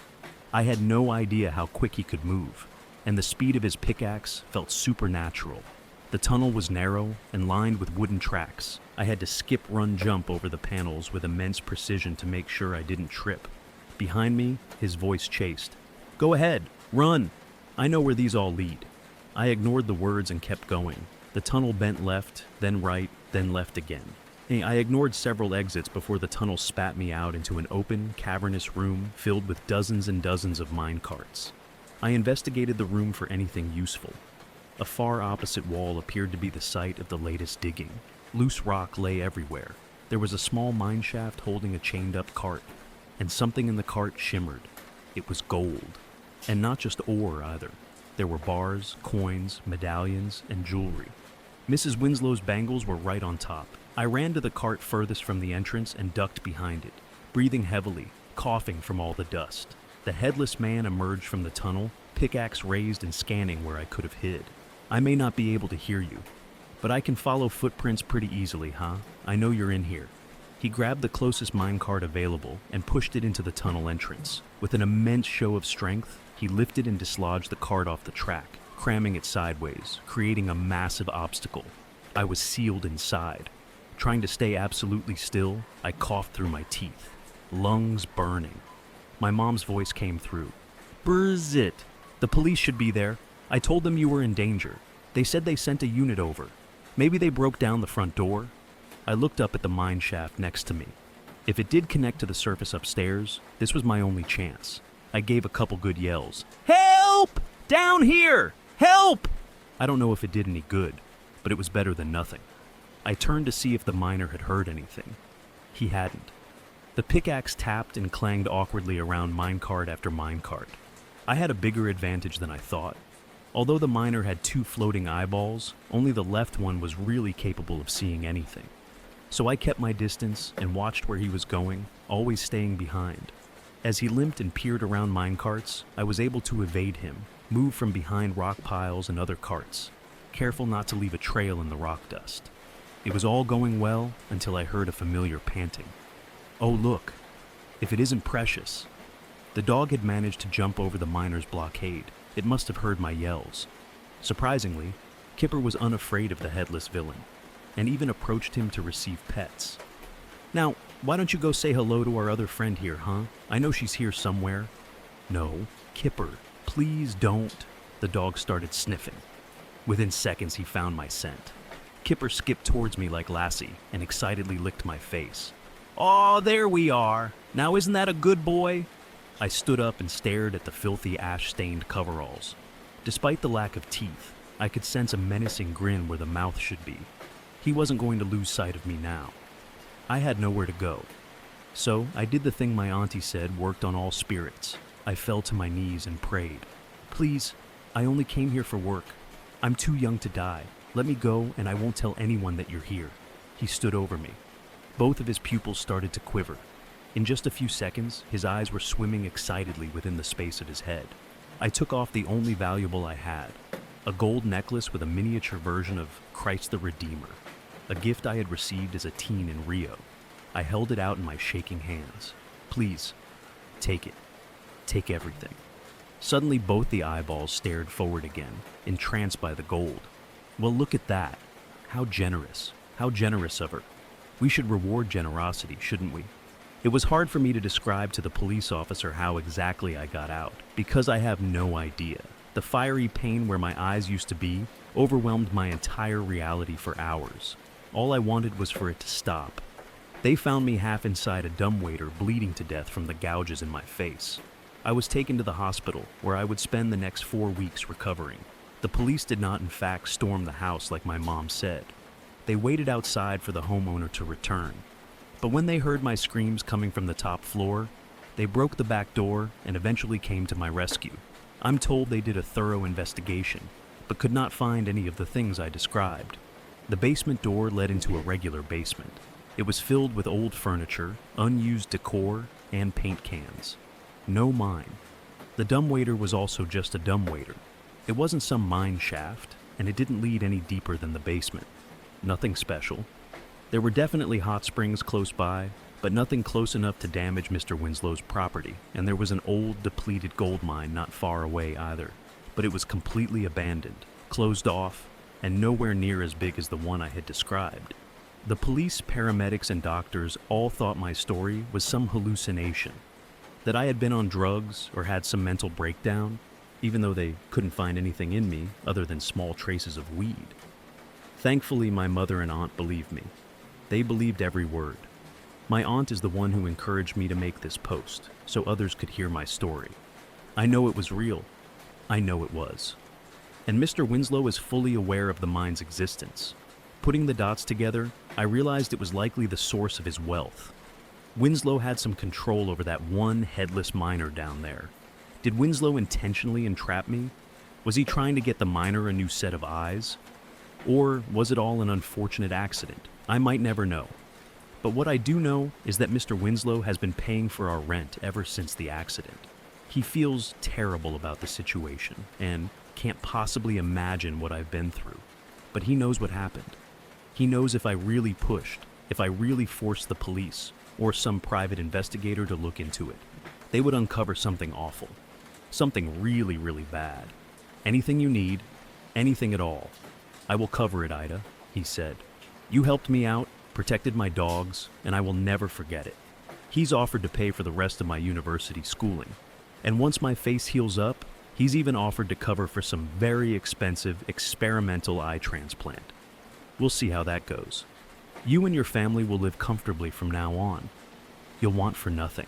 I had no idea how quick he could move, and the speed of his pickaxe felt supernatural. The tunnel was narrow and lined with wooden tracks. I had to skip, run, jump over the panels with immense precision to make sure I didn't trip. Behind me, his voice chased. "Go ahead, run. I know where these all lead." I ignored the words and kept going. The tunnel bent left, then right, then left again. I ignored several exits before the tunnel spat me out into an open, cavernous room filled with dozens and dozens of mine carts. I investigated the room for anything useful. A far opposite wall appeared to be the site of the latest digging. Loose rock lay everywhere. There was a small mine shaft holding a chained-up cart, and something in the cart shimmered. It was gold. And not just ore, either. There were bars, coins, medallions, and jewelry. Mrs. Winslow's bangles were right on top. I ran to the cart furthest from the entrance and ducked behind it, breathing heavily, coughing from all the dust. The headless man emerged from the tunnel, pickaxe raised and scanning where I could have hid. I may not be able to hear you, but I can follow footprints pretty easily, huh? I know you're in here. He grabbed the closest minecart available and pushed it into the tunnel entrance. With an immense show of strength, he lifted and dislodged the cart off the track, cramming it sideways, creating a massive obstacle. I was sealed inside. Trying to stay absolutely still, I coughed through my teeth, lungs burning. My mom's voice came through. Burzit! The police should be there. I told them you were in danger. They said they sent a unit over. Maybe they broke down the front door. I looked up at the mine shaft next to me. If it did connect to the surface upstairs, this was my only chance. I gave a couple good yells. Help! Down here! Help! I don't know if it did any good, but it was better than nothing. I turned to see if the miner had heard anything. He hadn't. The pickaxe tapped and clanged awkwardly around minecart after minecart. I had a bigger advantage than I thought. Although the miner had 2 floating eyeballs, only the left one was really capable of seeing anything. So I kept my distance and watched where he was going, always staying behind. As he limped and peered around minecarts, I was able to evade him, move from behind rock piles and other carts, careful not to leave a trail in the rock dust. It was all going well until I heard a familiar panting. Oh look, if it isn't Precious. The dog had managed to jump over the miner's blockade. It must have heard my yells. Surprisingly, Kipper was unafraid of the headless villain, and even approached him to receive pets. Now, why don't you go say hello to our other friend here, huh? I know she's here somewhere. No, Kipper, please don't. The dog started sniffing. Within seconds, he found my scent. Kipper skipped towards me like Lassie and excitedly licked my face. "Aw, there we are. Now isn't that a good boy?" I stood up and stared at the filthy ash-stained coveralls. Despite the lack of teeth, I could sense a menacing grin where the mouth should be. He wasn't going to lose sight of me now. I had nowhere to go. So I did the thing my auntie said worked on all spirits. I fell to my knees and prayed. "Please, I only came here for work. I'm too young to die. Let me go and I won't tell anyone that you're here." He stood over me. Both of his pupils started to quiver. In just a few seconds, his eyes were swimming excitedly within the space of his head. I took off the only valuable I had, a gold necklace with a miniature version of Christ the Redeemer, a gift I had received as a teen in Rio. I held it out in my shaking hands. "Please, take it. Take everything." Suddenly, both the eyeballs stared forward again, entranced by the gold. Well, look at that. How generous of her. We should reward generosity, shouldn't we? It was hard for me to describe to the police officer how exactly I got out, because I have no idea. The fiery pain where my eyes used to be overwhelmed my entire reality for hours. All I wanted was for it to stop. They found me half inside a dumbwaiter, bleeding to death from the gouges in my face. I was taken to the hospital, where I would spend the next 4 weeks recovering. The police did not, in fact, storm the house like my mom said. They waited outside for the homeowner to return. But when they heard my screams coming from the top floor, they broke the back door and eventually came to my rescue. I'm told they did a thorough investigation, but could not find any of the things I described. The basement door led into a regular basement. It was filled with old furniture, unused decor, and paint cans. No mine. The dumbwaiter was also just a dumbwaiter. It wasn't some mine shaft, and it didn't lead any deeper than the basement. Nothing special. There were definitely hot springs close by, but nothing close enough to damage Mr. Winslow's property, and there was an old, depleted gold mine not far away either. But it was completely abandoned, closed off, and nowhere near as big as the one I had described. The police, paramedics, and doctors all thought my story was some hallucination, that I had been on drugs or had some mental breakdown, even though they couldn't find anything in me other than small traces of weed. Thankfully, my mother and aunt believed me. They believed every word. My aunt is the one who encouraged me to make this post, so others could hear my story. I know it was real. I know it was. And Mr. Winslow is fully aware of the mine's existence. Putting the dots together, I realized it was likely the source of his wealth. Winslow had some control over that one headless miner down there. Did Winslow intentionally entrap me? Was he trying to get the miner a new set of eyes? Or was it all an unfortunate accident? I might never know. But what I do know is that Mr. Winslow has been paying for our rent ever since the accident. He feels terrible about the situation and can't possibly imagine what I've been through. But he knows what happened. He knows if I really pushed, if I really forced the police or some private investigator to look into it, they would uncover something awful. Something really, really bad. Anything you need, anything at all. I will cover it, Ida, he said. You helped me out, protected my dogs, and I will never forget it. He's offered to pay for the rest of my university schooling. And once my face heals up, he's even offered to cover for some very expensive experimental eye transplant. We'll see how that goes. You and your family will live comfortably from now on. You'll want for nothing.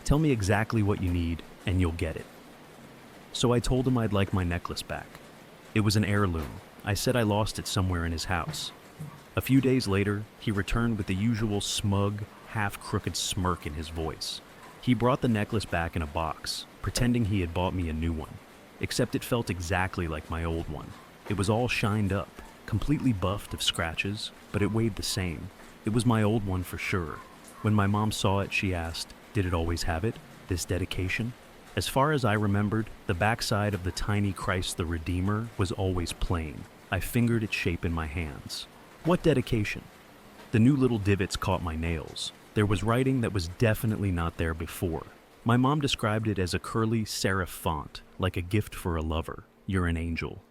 Tell me exactly what you need, and you'll get it. So I told him I'd like my necklace back. It was an heirloom. I said I lost it somewhere in his house. A few days later, he returned with the usual smug, half-crooked smirk in his voice. He brought the necklace back in a box, pretending he had bought me a new one, except it felt exactly like my old one. It was all shined up, completely buffed of scratches, but it weighed the same. It was my old one for sure. When my mom saw it, she asked, "Did it always have it? This dedication?" As far as I remembered, the backside of the tiny Christ the Redeemer was always plain. I fingered its shape in my hands. What dedication? The new little divots caught my nails. There was writing that was definitely not there before. My mom described it as a curly serif font, like a gift for a lover. You're an angel.